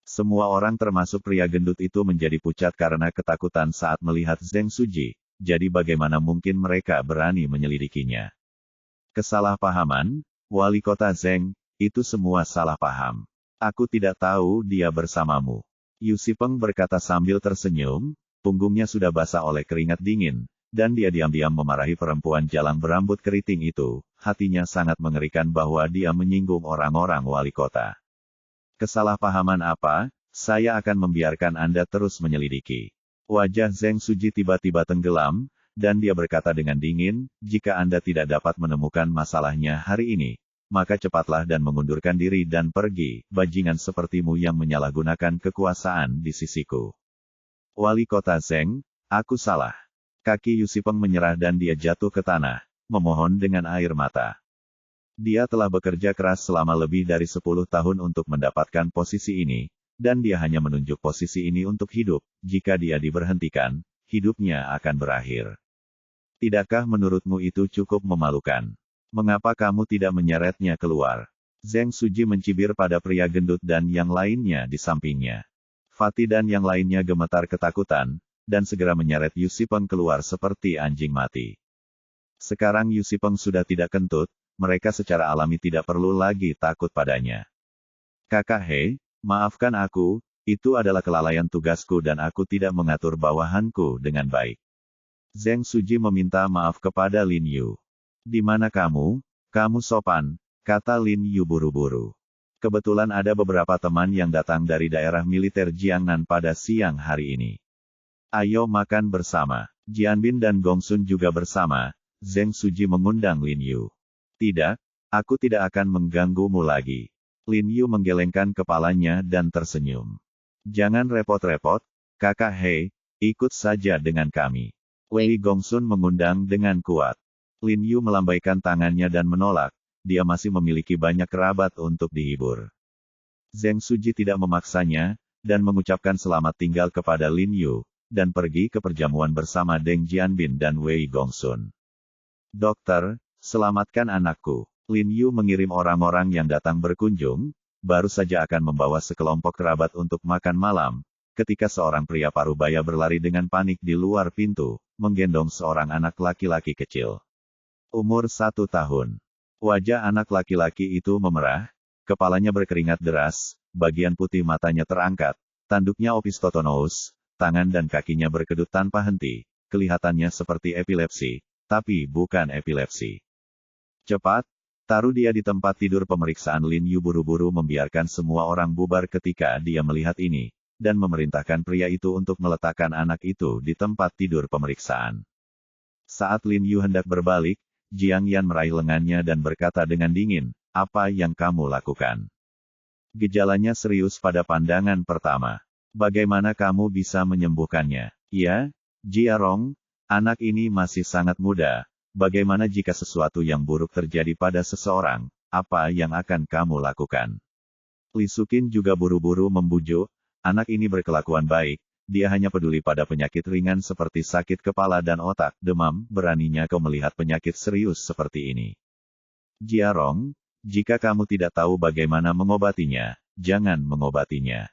Semua orang termasuk pria gendut itu menjadi pucat karena ketakutan saat melihat Zheng Suji, jadi bagaimana mungkin mereka berani menyelidikinya. Kesalahpahaman, Wali Kota Zheng, itu semua salah paham. Aku tidak tahu dia bersamamu. Yu Sipeng berkata sambil tersenyum, punggungnya sudah basah oleh keringat dingin, dan dia diam-diam memarahi perempuan jalang berambut keriting itu, hatinya sangat mengerikan bahwa dia menyinggung orang-orang wali kota. Kesalahpahaman apa? Saya akan membiarkan Anda terus menyelidiki. Wajah Zheng Suji tiba-tiba tenggelam, dan dia berkata dengan dingin, jika Anda tidak dapat menemukan masalahnya hari ini, maka cepatlah dan mengundurkan diri dan pergi, bajingan sepertimu yang menyalahgunakan kekuasaan di sisiku. Wali Kota Zheng, aku salah. Kaki Yu Sipeng menyerah dan dia jatuh ke tanah, memohon dengan air mata. Dia telah bekerja keras selama lebih dari 10 tahun untuk mendapatkan posisi ini, dan dia hanya menunjuk posisi ini untuk hidup. Jika dia diberhentikan, hidupnya akan berakhir. Tidakkah menurutmu itu cukup memalukan? Mengapa kamu tidak menyeretnya keluar? Zheng Suji mencibir pada pria gendut dan yang lainnya di sampingnya. Fatih dan yang lainnya gemetar ketakutan, dan segera menyeret Yu Sipeng keluar seperti anjing mati. Sekarang Yu Sipeng sudah tidak kentut, mereka secara alami tidak perlu lagi takut padanya. Kakak He, maafkan aku, itu adalah kelalaian tugasku dan aku tidak mengatur bawahanku dengan baik. Zheng Suji meminta maaf kepada Lin Yu. Di mana kamu? Kamu sopan, kata Lin Yu buru-buru. Kebetulan ada beberapa teman yang datang dari daerah militer Jiangnan pada siang hari ini. Ayo makan bersama. Jianbin dan Gongsun juga bersama. Zheng Suji mengundang Lin Yu. Tidak, aku tidak akan mengganggumu lagi. Lin Yu menggelengkan kepalanya dan tersenyum. Jangan repot-repot, kakak He, ikut saja dengan kami. Wei Gongsun mengundang dengan kuat. Lin Yu melambaikan tangannya dan menolak. Dia masih memiliki banyak kerabat untuk dihibur. Zheng Suji tidak memaksanya, dan mengucapkan selamat tinggal kepada Lin Yu, dan pergi ke perjamuan bersama Deng Jianbin dan Wei Gongsun. Dokter, selamatkan anakku. Lin Yu mengirim orang-orang yang datang berkunjung, baru saja akan membawa sekelompok kerabat untuk makan malam, ketika seorang pria parubaya berlari dengan panik di luar pintu, menggendong seorang anak laki-laki kecil. Umur 1 tahun. Wajah anak laki-laki itu memerah, kepalanya berkeringat deras, bagian putih matanya terangkat, tanduknya opistotonous, tangan dan kakinya berkedut tanpa henti, kelihatannya seperti epilepsi, tapi bukan epilepsi. Cepat, taruh dia di tempat tidur pemeriksaan. Lin Yu buru-buru membiarkan semua orang bubar ketika dia melihat ini, dan memerintahkan pria itu untuk meletakkan anak itu di tempat tidur pemeriksaan. Saat Lin Yu hendak berbalik, Jiang Yan meraih lengannya dan berkata dengan dingin, apa yang kamu lakukan? Gejalanya serius pada pandangan pertama. Bagaimana kamu bisa menyembuhkannya? Ya, Jiarong, anak ini masih sangat muda. Bagaimana jika sesuatu yang buruk terjadi pada seseorang? Apa yang akan kamu lakukan? Li Sukin juga buru-buru membujuk, anak ini berkelakuan baik. Dia hanya peduli pada penyakit ringan seperti sakit kepala dan otak, demam, beraninya kau melihat penyakit serius seperti ini. Jiarong, jika kamu tidak tahu bagaimana mengobatinya, jangan mengobatinya.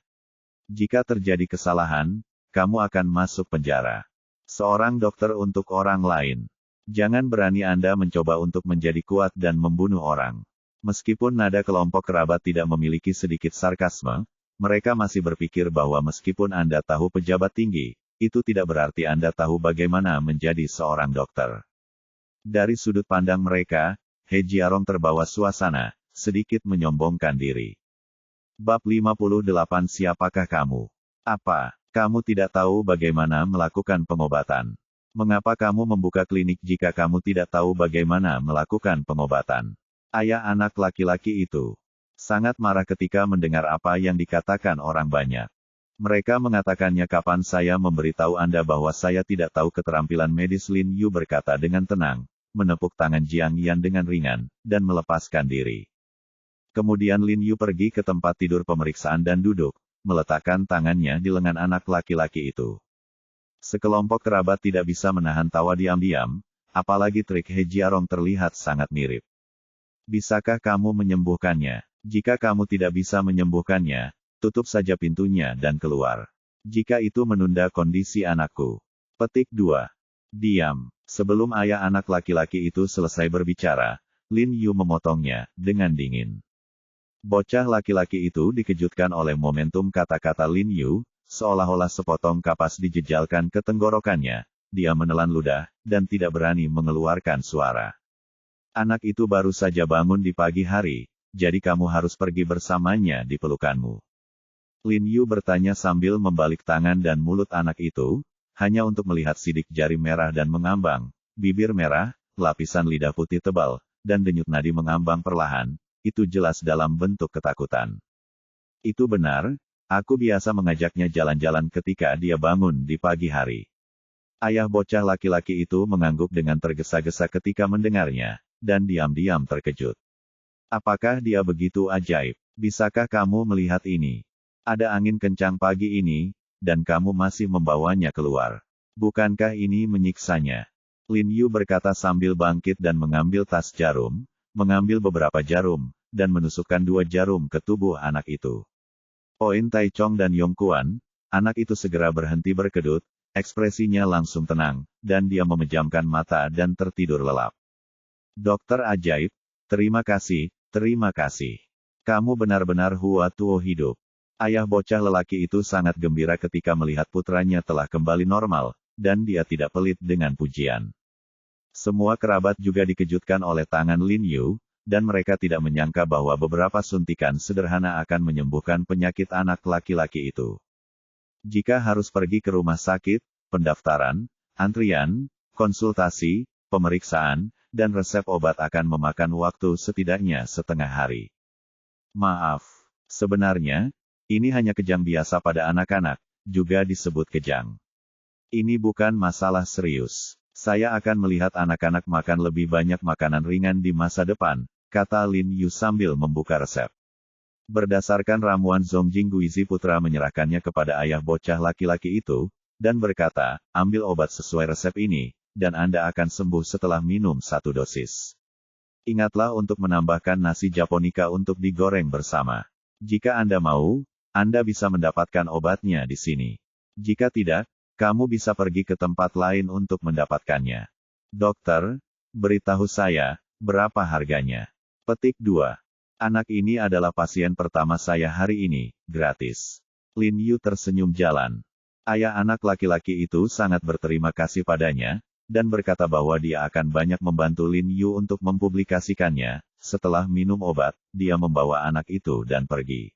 Jika terjadi kesalahan, kamu akan masuk penjara. Seorang dokter untuk orang lain. Jangan berani Anda mencoba untuk menjadi kuat dan membunuh orang. Meskipun nada kelompok kerabat tidak memiliki sedikit sarkasme, mereka masih berpikir bahwa meskipun Anda tahu pejabat tinggi, itu tidak berarti Anda tahu bagaimana menjadi seorang dokter. Dari sudut pandang mereka, He Jiarong terbawa suasana, sedikit menyombongkan diri. Bab 58. Siapakah kamu? Apa, kamu tidak tahu bagaimana melakukan pengobatan? Mengapa kamu membuka klinik jika kamu tidak tahu bagaimana melakukan pengobatan? Ayah anak laki-laki itu sangat marah ketika mendengar apa yang dikatakan orang banyak. Mereka mengatakannya, kapan saya memberitahu Anda bahwa saya tidak tahu keterampilan medis? Lin Yu berkata dengan tenang, menepuk tangan Jiang Yan dengan ringan, dan melepaskan diri. Kemudian Lin Yu pergi ke tempat tidur pemeriksaan dan duduk, meletakkan tangannya di lengan anak laki-laki itu. Sekelompok kerabat tidak bisa menahan tawa diam-diam, apalagi trik He Jiarong terlihat sangat mirip. Bisakah kamu menyembuhkannya? Jika kamu tidak bisa menyembuhkannya, tutup saja pintunya dan keluar. Jika itu menunda kondisi anakku. Petik 2. Diam. Sebelum ayah anak laki-laki itu selesai berbicara, Lin Yu memotongnya, dengan dingin. Bocah laki-laki itu dikejutkan oleh momentum kata-kata Lin Yu, seolah-olah sepotong kapas dijejalkan ke tenggorokannya. Dia menelan ludah, dan tidak berani mengeluarkan suara. Anak itu baru saja bangun di pagi hari, jadi kamu harus pergi bersamanya di pelukanmu. Lin Yu bertanya sambil membalik tangan dan mulut anak itu, hanya untuk melihat sidik jari merah dan mengambang, bibir merah, lapisan lidah putih tebal, dan denyut nadi mengambang perlahan, itu jelas dalam bentuk ketakutan. Itu benar, aku biasa mengajaknya jalan-jalan ketika dia bangun di pagi hari. Ayah bocah laki-laki itu mengangguk dengan tergesa-gesa ketika mendengarnya, dan diam-diam terkejut. Apakah dia begitu ajaib? Bisakah kamu melihat ini? Ada angin kencang pagi ini, dan kamu masih membawanya keluar. Bukankah ini menyiksanya? Lin Yu berkata sambil bangkit dan mengambil tas jarum, mengambil beberapa jarum, dan menusukkan 2 jarum ke tubuh anak itu. Poin Tai Chong dan Yong Kuan, anak itu segera berhenti berkedut, ekspresinya langsung tenang, dan dia memejamkan mata dan tertidur lelap. Dokter ajaib, terima kasih, terima kasih. Kamu benar-benar Hua Tuo hidup. Ayah bocah lelaki itu sangat gembira ketika melihat putranya telah kembali normal, dan dia tidak pelit dengan pujian. Semua kerabat juga dikejutkan oleh tangan Lin Yu, dan mereka tidak menyangka bahwa beberapa suntikan sederhana akan menyembuhkan penyakit anak laki-laki itu. Jika harus pergi ke rumah sakit, pendaftaran, antrian, konsultasi, pemeriksaan, dan resep obat akan memakan waktu setidaknya setengah hari. Maaf, sebenarnya, ini hanya kejang biasa pada anak-anak, juga disebut kejang. Ini bukan masalah serius. Saya akan melihat anak-anak makan lebih banyak makanan ringan di masa depan, kata Lin Yu sambil membuka resep. Berdasarkan ramuan Zongjing Guizi putra menyerahkannya kepada ayah bocah laki-laki itu, dan berkata, ambil obat sesuai resep ini, dan Anda akan sembuh setelah minum 1 dosis. Ingatlah untuk menambahkan nasi japonica untuk digoreng bersama. Jika Anda mau, Anda bisa mendapatkan obatnya di sini. Jika tidak, kamu bisa pergi ke tempat lain untuk mendapatkannya. Dokter, beritahu saya, berapa harganya? Petik 2. Anak ini adalah pasien pertama saya hari ini, gratis. Lin Yu tersenyum jalan. Ayah anak laki-laki itu sangat berterima kasih padanya, dan berkata bahwa dia akan banyak membantu Lin Yu untuk mempublikasikannya. Setelah minum obat, dia membawa anak itu dan pergi.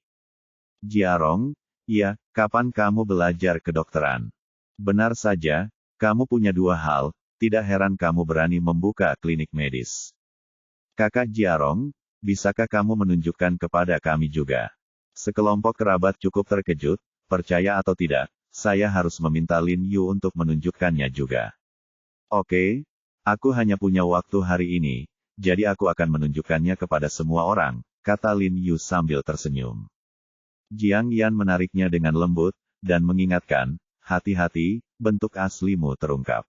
Jiarong, ya, kapan kamu belajar kedokteran? Benar saja, kamu punya 2 hal, tidak heran kamu berani membuka klinik medis. Kakak Jiarong, bisakah kamu menunjukkan kepada kami juga? Sekelompok kerabat cukup terkejut, percaya atau tidak, saya harus meminta Lin Yu untuk menunjukkannya juga. Oke, aku hanya punya waktu hari ini, jadi aku akan menunjukkannya kepada semua orang, kata Lin Yu sambil tersenyum. Jiang Yan menariknya dengan lembut, dan mengingatkan, hati-hati, bentuk aslimu terungkap.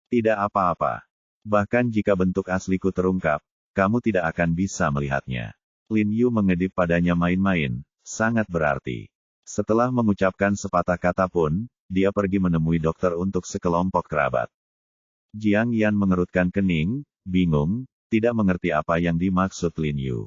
Tidak apa-apa. Bahkan jika bentuk asliku terungkap, kamu tidak akan bisa melihatnya. Lin Yu mengedip padanya main-main, sangat berarti. Setelah mengucapkan sepatah kata pun, dia pergi menemui dokter untuk sekelompok kerabat. Jiang Yan mengerutkan kening, bingung, tidak mengerti apa yang dimaksud Lin Yu.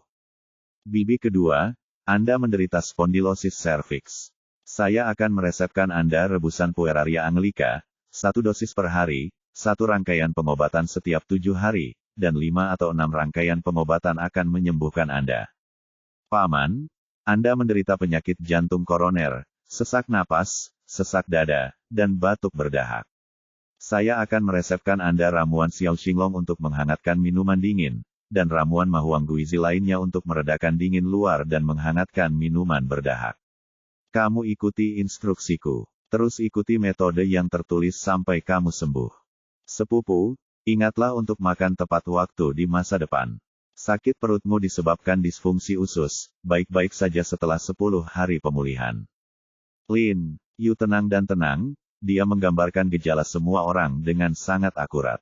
Bibi kedua, Anda menderita spondilosis serviks. Saya akan meresepkan Anda rebusan Pueraria anglica, 1 dosis per hari, 1 rangkaian pengobatan setiap 7 hari, dan 5 atau 6 rangkaian pengobatan akan menyembuhkan Anda. Paman, Anda menderita penyakit jantung koroner, sesak napas, sesak dada, dan batuk berdahak. Saya akan meresepkan Anda ramuan Xiao Xinglong untuk menghangatkan minuman dingin, dan ramuan Mahuang Guizi lainnya untuk meredakan dingin luar dan menghangatkan minuman berdahak. Kamu ikuti instruksiku. Terus ikuti metode yang tertulis sampai kamu sembuh. Sepupu, ingatlah untuk makan tepat waktu di masa depan. Sakit perutmu disebabkan disfungsi usus, baik-baik saja setelah 10 hari pemulihan. Lin Yu tenang dan tenang, dia menggambarkan gejala semua orang dengan sangat akurat.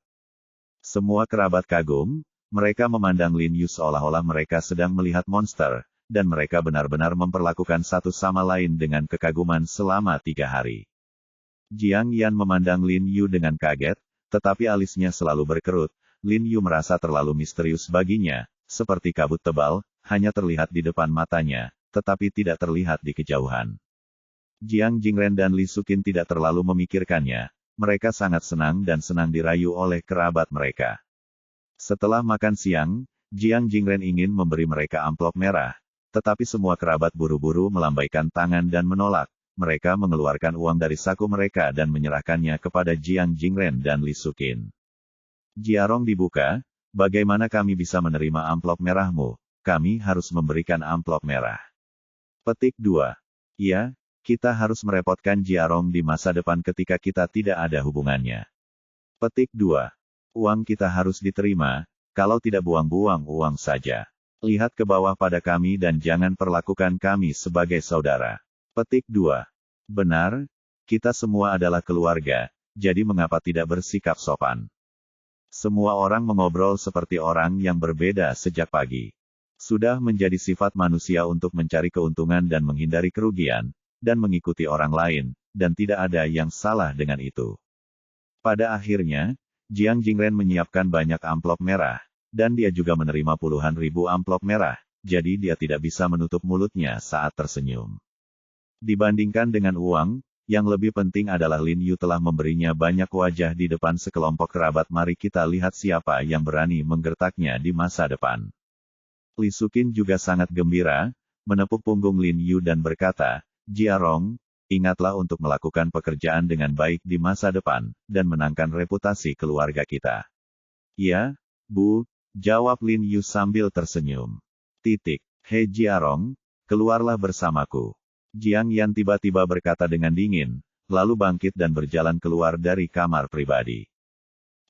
Semua kerabat kagum, mereka memandang Lin Yu seolah-olah mereka sedang melihat monster, dan mereka benar-benar memperlakukan satu sama lain dengan kekaguman selama 3 hari. Jiang Yan memandang Lin Yu dengan kaget, tetapi alisnya selalu berkerut. Lin Yu merasa terlalu misterius baginya, seperti kabut tebal, hanya terlihat di depan matanya, tetapi tidak terlihat di kejauhan. Jiang Jingren dan Li Sukin tidak terlalu memikirkannya, mereka sangat senang dan senang dirayu oleh kerabat mereka. Setelah makan siang, Jiang Jingren ingin memberi mereka amplop merah, tetapi semua kerabat buru-buru melambaikan tangan dan menolak. Mereka mengeluarkan uang dari saku mereka dan menyerahkannya kepada Jiang Jingren dan Li Sukin. Jiarong dibuka, bagaimana kami bisa menerima amplop merahmu? Kami harus memberikan amplop merah. Petik 2. Iya, kita harus merepotkan Jiarong di masa depan ketika kita tidak ada hubungannya. Petik 2. Uang kita harus diterima, kalau tidak buang-buang uang saja. Lihat ke bawah pada kami dan jangan perlakukan kami sebagai saudara. Petik 2. Benar, kita semua adalah keluarga, jadi mengapa tidak bersikap sopan? Semua orang mengobrol seperti orang yang berbeda sejak pagi. Sudah menjadi sifat manusia untuk mencari keuntungan dan menghindari kerugian, dan mengikuti orang lain, dan tidak ada yang salah dengan itu. Pada akhirnya, Jiang Jingren menyiapkan banyak amplop merah, dan dia juga menerima puluhan ribu amplop merah, jadi dia tidak bisa menutup mulutnya saat tersenyum. Dibandingkan dengan uang, yang lebih penting adalah Lin Yu telah memberinya banyak wajah di depan sekelompok kerabat. Mari kita lihat siapa yang berani menggertaknya di masa depan. Li Suqin juga sangat gembira, menepuk punggung Lin Yu dan berkata, Jiarong, ingatlah untuk melakukan pekerjaan dengan baik di masa depan, dan menangkan reputasi keluarga kita. Ya, Bu, jawab Lin Yu sambil tersenyum. Hei Jiarong, keluarlah bersamaku. Jiang Yan tiba-tiba berkata dengan dingin, lalu bangkit dan berjalan keluar dari kamar pribadi.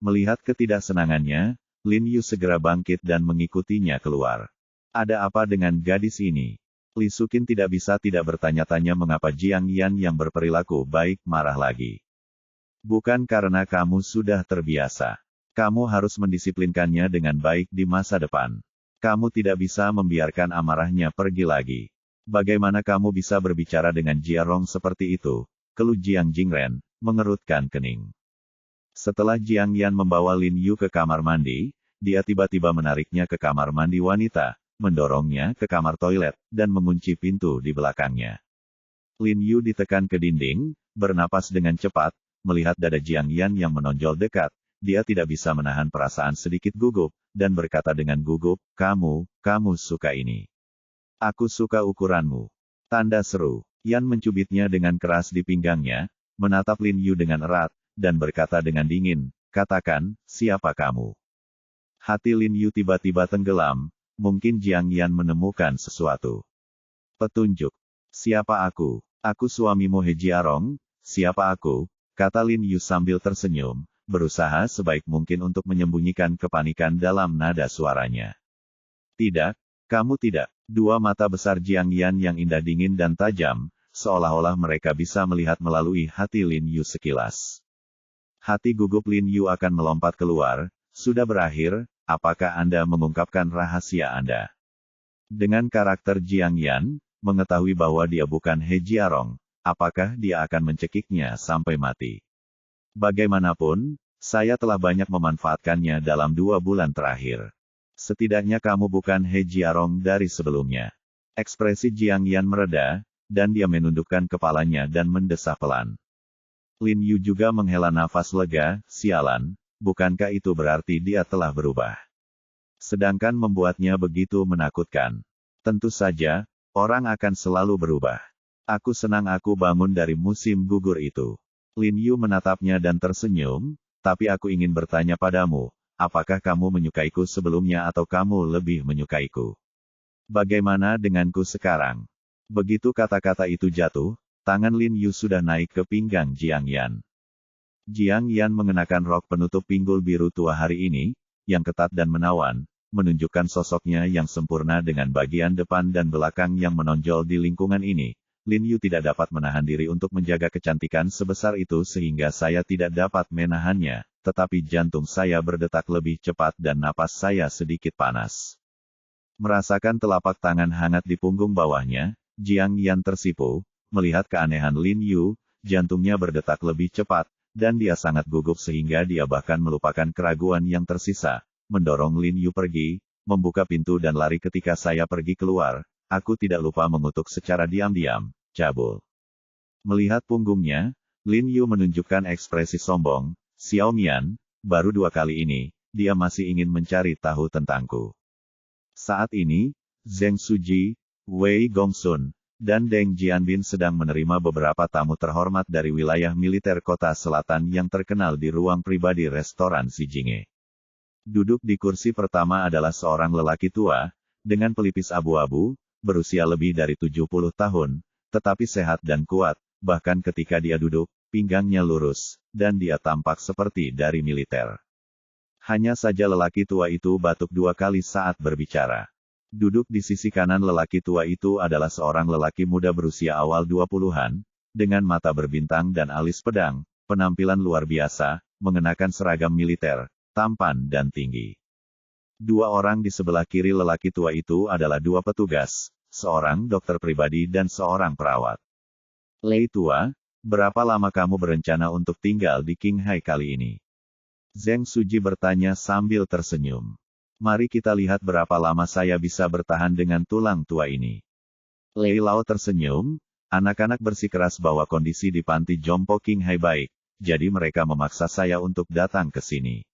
Melihat ketidaksenangannya, Lin Yu segera bangkit dan mengikutinya keluar. Ada apa dengan gadis ini? Li Suqin tidak bisa tidak bertanya-tanya mengapa Jiang Yan yang berperilaku baik marah lagi. Bukan karena kamu sudah terbiasa. Kamu harus mendisiplinkannya dengan baik di masa depan. Kamu tidak bisa membiarkan amarahnya pergi lagi. Bagaimana kamu bisa berbicara dengan Jiarong seperti itu? Keluh Jiang Jingren, mengerutkan kening. Setelah Jiang Yan membawa Lin Yu ke kamar mandi, dia tiba-tiba menariknya ke kamar mandi wanita, mendorongnya ke kamar toilet, dan mengunci pintu di belakangnya. Lin Yu ditekan ke dinding, bernapas dengan cepat, melihat dada Jiang Yan yang menonjol dekat, dia tidak bisa menahan perasaan sedikit gugup, dan berkata dengan gugup, kamu suka ini. Aku suka ukuranmu. Tanda seru. Yan mencubitnya dengan keras di pinggangnya, menatap Lin Yu dengan erat, dan berkata dengan dingin, katakan, siapa kamu? Hati Lin Yu tiba-tiba tenggelam, mungkin Jiang Yan menemukan sesuatu. Petunjuk. Siapa aku? Aku suamimu He Jiarong. Siapa aku? Kata Lin Yu sambil tersenyum, berusaha sebaik mungkin untuk menyembunyikan kepanikan dalam nada suaranya. Tidak, kamu tidak. Dua mata besar Jiang Yan yang indah dingin dan tajam, seolah-olah mereka bisa melihat melalui hati Lin Yu sekilas. Hati gugup Lin Yu akan melompat keluar, sudah berakhir, apakah Anda mengungkapkan rahasia Anda? Dengan karakter Jiang Yan, mengetahui bahwa dia bukan He Jiarong, apakah dia akan mencekiknya sampai mati? Bagaimanapun, saya telah banyak memanfaatkannya dalam 2 bulan terakhir. Setidaknya kamu bukan He Jiarong dari sebelumnya. Ekspresi Jiang Yan mereda, dan dia menundukkan kepalanya dan mendesah pelan. Lin Yu juga menghela nafas lega, sialan, bukankah itu berarti dia telah berubah? Sedangkan membuatnya begitu menakutkan. Tentu saja, orang akan selalu berubah. Aku senang aku bangun dari musim gugur itu. Lin Yu menatapnya dan tersenyum, tapi aku ingin bertanya padamu, apakah kamu menyukaiku sebelumnya atau kamu lebih menyukaiku? Bagaimana denganku sekarang? Begitu kata-kata itu jatuh, tangan Lin Yu sudah naik ke pinggang Jiang Yan. Jiang Yan mengenakan rok penutup pinggul biru tua hari ini, yang ketat dan menawan, menunjukkan sosoknya yang sempurna dengan bagian depan dan belakang yang menonjol di lingkungan ini. Lin Yu tidak dapat menahan diri untuk menjaga kecantikan sebesar itu sehingga saya tidak dapat menahannya, tetapi jantung saya berdetak lebih cepat dan napas saya sedikit panas. Merasakan telapak tangan hangat di punggung bawahnya, Jiang Yan tersipu, melihat keanehan Lin Yu, jantungnya berdetak lebih cepat, dan dia sangat gugup sehingga dia bahkan melupakan keraguan yang tersisa, mendorong Lin Yu pergi, membuka pintu dan lari ketika saya pergi keluar. Aku tidak lupa mengutuk secara diam-diam, cabul. Melihat punggungnya, Lin Yu menunjukkan ekspresi sombong, Xiao Mian, baru 2 kali ini, dia masih ingin mencari tahu tentangku. Saat ini, Zheng Suji, Wei Gongsun, dan Deng Jianbin sedang menerima beberapa tamu terhormat dari wilayah militer kota selatan yang terkenal di ruang pribadi restoran Xi Jinge. Duduk di kursi pertama adalah seorang lelaki tua, dengan pelipis abu-abu, berusia lebih dari 70 tahun, tetapi sehat dan kuat, bahkan ketika dia duduk, pinggangnya lurus, dan dia tampak seperti dari militer. Hanya saja lelaki tua itu batuk 2 kali saat berbicara. Duduk di sisi kanan lelaki tua itu adalah seorang lelaki muda berusia awal 20-an, dengan mata berbintang dan alis pedang, penampilan luar biasa, mengenakan seragam militer, tampan dan tinggi. 2 orang di sebelah kiri lelaki tua itu adalah 2 petugas, seorang dokter pribadi dan seorang perawat. Lei tua, berapa lama kamu berencana untuk tinggal di Qinghai kali ini? Zheng Suji bertanya sambil tersenyum. Mari kita lihat berapa lama saya bisa bertahan dengan tulang tua ini. Lei Lao tersenyum, anak-anak bersikeras bahwa kondisi di panti jompo Qinghai baik, jadi mereka memaksa saya untuk datang ke sini.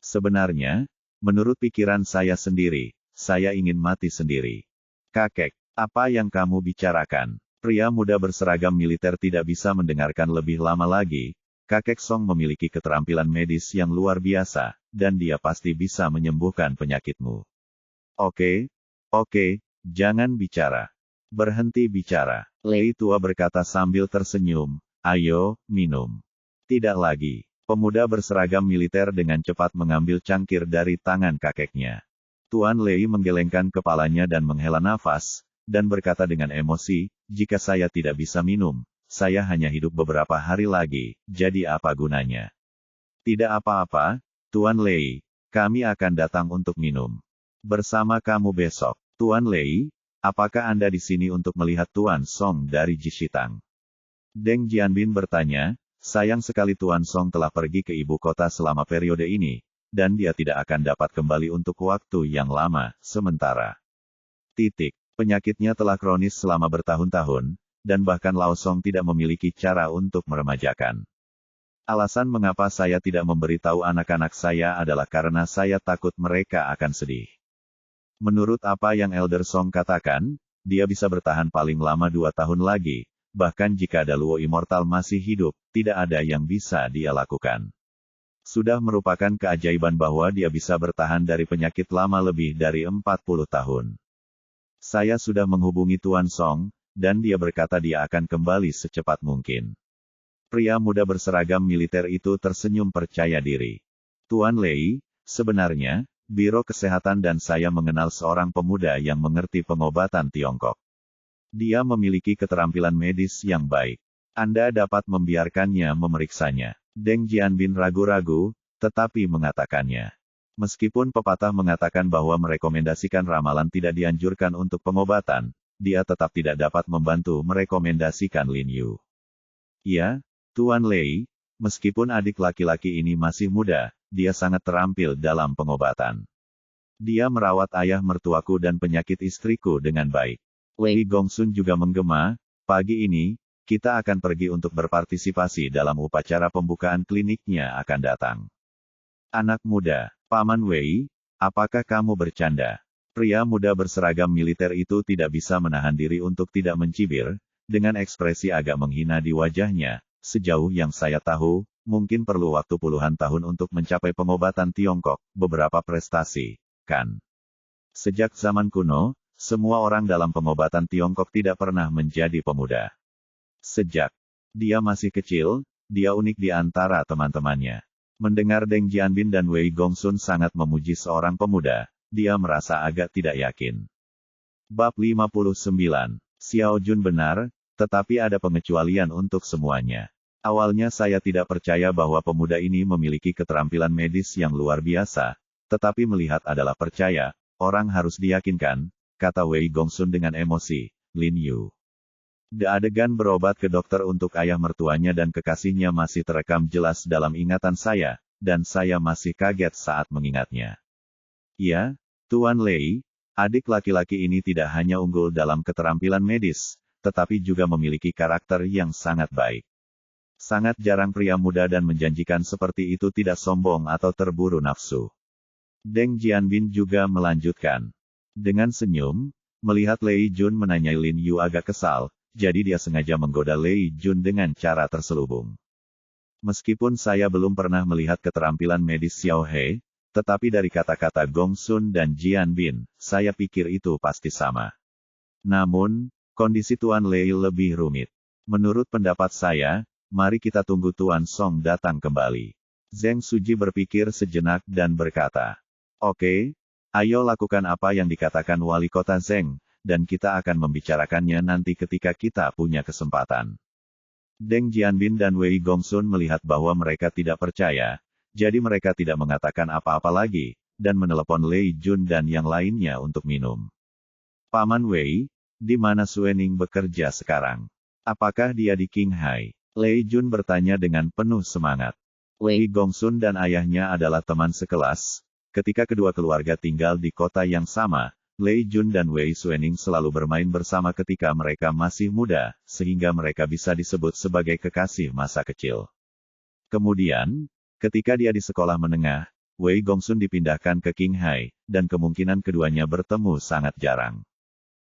Sebenarnya, menurut pikiran saya sendiri, saya ingin mati sendiri. Kakek, apa yang kamu bicarakan? Pria muda berseragam militer tidak bisa mendengarkan lebih lama lagi. Kakek Song memiliki keterampilan medis yang luar biasa, dan dia pasti bisa menyembuhkan penyakitmu. Oke, jangan bicara. Berhenti bicara. Lei tua berkata sambil tersenyum, ayo, minum. Tidak lagi. Pemuda berseragam militer dengan cepat mengambil cangkir dari tangan kakeknya. Tuan Lei menggelengkan kepalanya dan menghela nafas, dan berkata dengan emosi, jika saya tidak bisa minum, saya hanya hidup beberapa hari lagi, jadi apa gunanya? Tidak apa-apa, Tuan Lei, kami akan datang untuk minum bersama kamu besok. Tuan Lei, apakah Anda di sini untuk melihat Tuan Song dari Jishitang? Deng Jianbin bertanya, sayang sekali Tuan Song telah pergi ke ibu kota selama periode ini, dan dia tidak akan dapat kembali untuk waktu yang lama, sementara. Penyakitnya telah kronis selama bertahun-tahun, dan bahkan Lao Song tidak memiliki cara untuk meremajakan. Alasan mengapa saya tidak memberitahu anak-anak saya adalah karena saya takut mereka akan sedih. Menurut apa yang Elder Song katakan, dia bisa bertahan paling lama 2 tahun lagi, bahkan jika ada Luo Immortal masih hidup, tidak ada yang bisa dia lakukan. Sudah merupakan keajaiban bahwa dia bisa bertahan dari penyakit lama lebih dari 40 tahun. Saya sudah menghubungi Tuan Song, dan dia berkata dia akan kembali secepat mungkin. Pria muda berseragam militer itu tersenyum percaya diri. Tuan Lei, sebenarnya, Biro Kesehatan dan saya mengenal seorang pemuda yang mengerti pengobatan Tiongkok. Dia memiliki keterampilan medis yang baik. Anda dapat membiarkannya memeriksanya. Deng Jianbin ragu-ragu, tetapi mengatakannya. Meskipun pepatah mengatakan bahwa merekomendasikan ramalan tidak dianjurkan untuk pengobatan, dia tetap tidak dapat membantu merekomendasikan Lin Yu. Ya, Tuan Lei, meskipun adik laki-laki ini masih muda, dia sangat terampil dalam pengobatan. Dia merawat ayah mertuaku dan penyakit istriku dengan baik. Wei Gongsun juga menggema, pagi ini, kita akan pergi untuk berpartisipasi dalam upacara pembukaan kliniknya akan datang. Anak muda, Paman Wei, apakah kamu bercanda? Pria muda berseragam militer itu tidak bisa menahan diri untuk tidak mencibir, dengan ekspresi agak menghina di wajahnya. Sejauh yang saya tahu, mungkin perlu waktu puluhan tahun untuk mencapai pengobatan Tiongkok, beberapa prestasi, kan? Sejak zaman kuno, semua orang dalam pengobatan Tiongkok tidak pernah menjadi pemuda. Sejak dia masih kecil, dia unik di antara teman-temannya. Mendengar Deng Jianbin dan Wei Gongsun sangat memuji seorang pemuda, dia merasa agak tidak yakin. Bab 59. Xiao Jun benar, tetapi ada pengecualian untuk semuanya. Awalnya saya tidak percaya bahwa pemuda ini memiliki keterampilan medis yang luar biasa, tetapi melihat adalah percaya, orang harus diyakinkan, kata Wei Gongsun dengan emosi, Lin Yu. Adegan berobat ke dokter untuk ayah mertuanya dan kekasihnya masih terekam jelas dalam ingatan saya, dan saya masih kaget saat mengingatnya. Ya, Tuan Lei, adik laki-laki ini tidak hanya unggul dalam keterampilan medis, tetapi juga memiliki karakter yang sangat baik. Sangat jarang pria muda dan menjanjikan seperti itu tidak sombong atau terburu nafsu. Deng Jianbin juga melanjutkan. Dengan senyum, melihat Lei Jun menanyai Lin Yu agak kesal, jadi dia sengaja menggoda Lei Jun dengan cara terselubung. Meskipun saya belum pernah melihat keterampilan medis Xiao He, tetapi dari kata-kata Gongsun dan Jianbin, saya pikir itu pasti sama. Namun, kondisi Tuan Lei lebih rumit. Menurut pendapat saya, Mari kita tunggu Tuan Song datang kembali. Zheng Suji berpikir sejenak dan berkata, "Oke, ayo lakukan apa yang dikatakan wali kota Zheng, dan kita akan membicarakannya nanti ketika kita punya kesempatan." Deng Jianbin dan Wei Gongsun melihat bahwa mereka tidak percaya, jadi mereka tidak mengatakan apa-apa lagi, dan menelepon Lei Jun dan yang lainnya untuk minum. "Paman Wei, di mana Suening bekerja sekarang? Apakah dia di Qinghai?" Lei Jun bertanya dengan penuh semangat. Wei Gongsun dan ayahnya adalah teman sekelas. Ketika kedua keluarga tinggal di kota yang sama, Lei Jun dan Wei Suening selalu bermain bersama ketika mereka masih muda, sehingga mereka bisa disebut sebagai kekasih masa kecil. Kemudian, ketika dia di sekolah menengah, Wei Gongsun dipindahkan ke Qinghai, dan kemungkinan keduanya bertemu sangat jarang.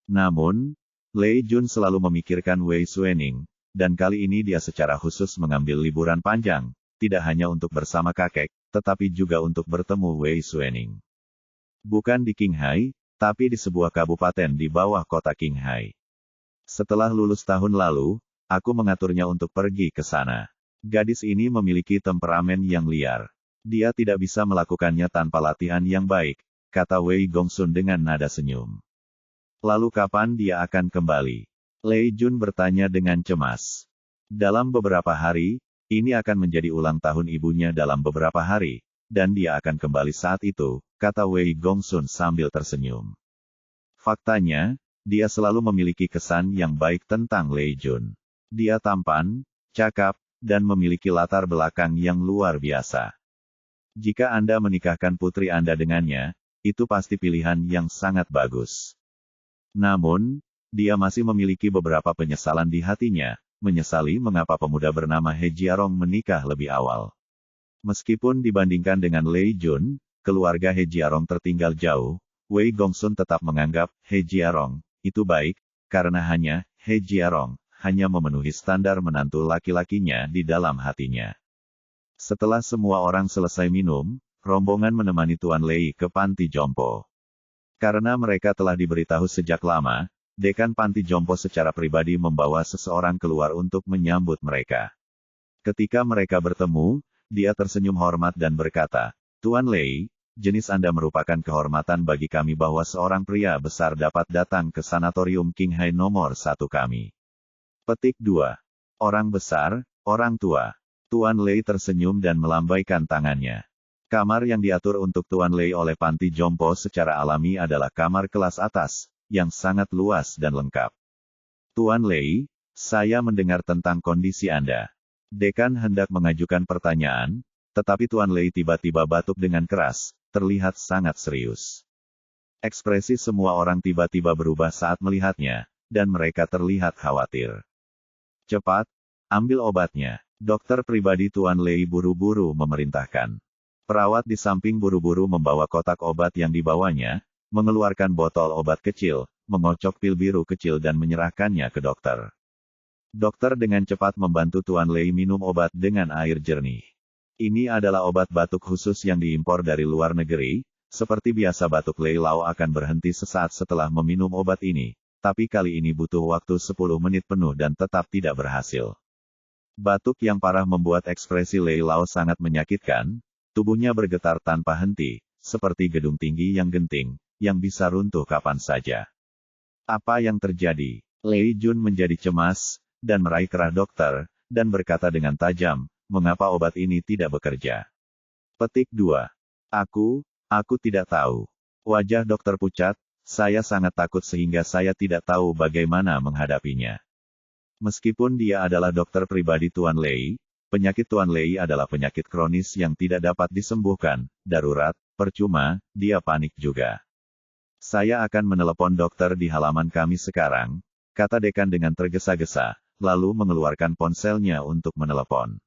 Namun, Lei Jun selalu memikirkan Wei Suening, dan kali ini dia secara khusus mengambil liburan panjang, tidak hanya untuk bersama kakek, tetapi juga untuk bertemu Wei Suening. Bukan di Qinghai, tapi di sebuah kabupaten di bawah kota Qinghai. Setelah lulus tahun lalu, aku mengaturnya untuk pergi ke sana. Gadis ini memiliki temperamen yang liar. Dia tidak bisa melakukannya tanpa latihan yang baik, kata Wei Gongsun dengan nada senyum. Lalu kapan dia akan kembali? Lei Jun bertanya dengan cemas. Dalam beberapa hari, ini akan menjadi ulang tahun ibunya dalam beberapa hari, dan dia akan kembali saat itu, kata Wei Gongsun sambil tersenyum. Faktanya, dia selalu memiliki kesan yang baik tentang Lei Jun. Dia tampan, cakap, dan memiliki latar belakang yang luar biasa. Jika Anda menikahkan putri Anda dengannya, itu pasti pilihan yang sangat bagus. Namun, dia masih memiliki beberapa penyesalan di hatinya, menyesali mengapa pemuda bernama He Jiarong menikah lebih awal. Meskipun dibandingkan dengan Lei Jun, keluarga He Jiarong tertinggal jauh, Wei Gongsun tetap menganggap He Jiarong itu baik, karena hanya He Jiarong hanya memenuhi standar menantu laki-lakinya di dalam hatinya. Setelah semua orang selesai minum, rombongan menemani Tuan Lei ke panti jompo. Karena mereka telah diberitahu sejak lama, Dekan Panti Jompo secara pribadi membawa seseorang keluar untuk menyambut mereka. Ketika mereka bertemu, dia tersenyum hormat dan berkata, "Tuan Lei, jenis Anda merupakan kehormatan bagi kami bahwa seorang pria besar dapat datang ke sanatorium Qinghai nomor 1 kami." Petik 2. Orang besar, orang tua. Tuan Lei tersenyum dan melambaikan tangannya. Kamar yang diatur untuk Tuan Lei oleh Panti Jompo secara alami adalah kamar kelas atas, yang sangat luas dan lengkap. "Tuan Lei, saya mendengar tentang kondisi Anda." Dekan hendak mengajukan pertanyaan, tetapi Tuan Lei tiba-tiba batuk dengan keras, terlihat sangat serius. Ekspresi semua orang tiba-tiba berubah saat melihatnya, dan mereka terlihat khawatir. "Cepat, ambil obatnya." Dokter pribadi Tuan Lei buru-buru memerintahkan. Perawat di samping buru-buru membawa kotak obat yang dibawanya, mengeluarkan botol obat kecil, mengocok pil biru kecil dan menyerahkannya ke dokter. Dokter dengan cepat membantu Tuan Lei minum obat dengan air jernih. Ini adalah obat batuk khusus yang diimpor dari luar negeri, seperti biasa batuk Lei Lao akan berhenti sesaat setelah meminum obat ini, tapi kali ini butuh waktu 10 menit penuh dan tetap tidak berhasil. Batuk yang parah membuat ekspresi Lei Lao sangat menyakitkan, tubuhnya bergetar tanpa henti, seperti gedung tinggi yang genting, yang bisa runtuh kapan saja. Apa yang terjadi? Lei Jun menjadi cemas, dan meraih kerah dokter, dan berkata dengan tajam, "Mengapa obat ini tidak bekerja?" Petik 2. Aku tidak tahu. Wajah dokter pucat, "Saya sangat takut sehingga saya tidak tahu bagaimana menghadapinya." Meskipun dia adalah dokter pribadi Tuan Lei, penyakit Tuan Lei adalah penyakit kronis yang tidak dapat disembuhkan, darurat, percuma, dia panik juga. "Saya akan menelepon dokter di halaman kami sekarang," kata dekan dengan tergesa-gesa, lalu mengeluarkan ponselnya untuk menelepon.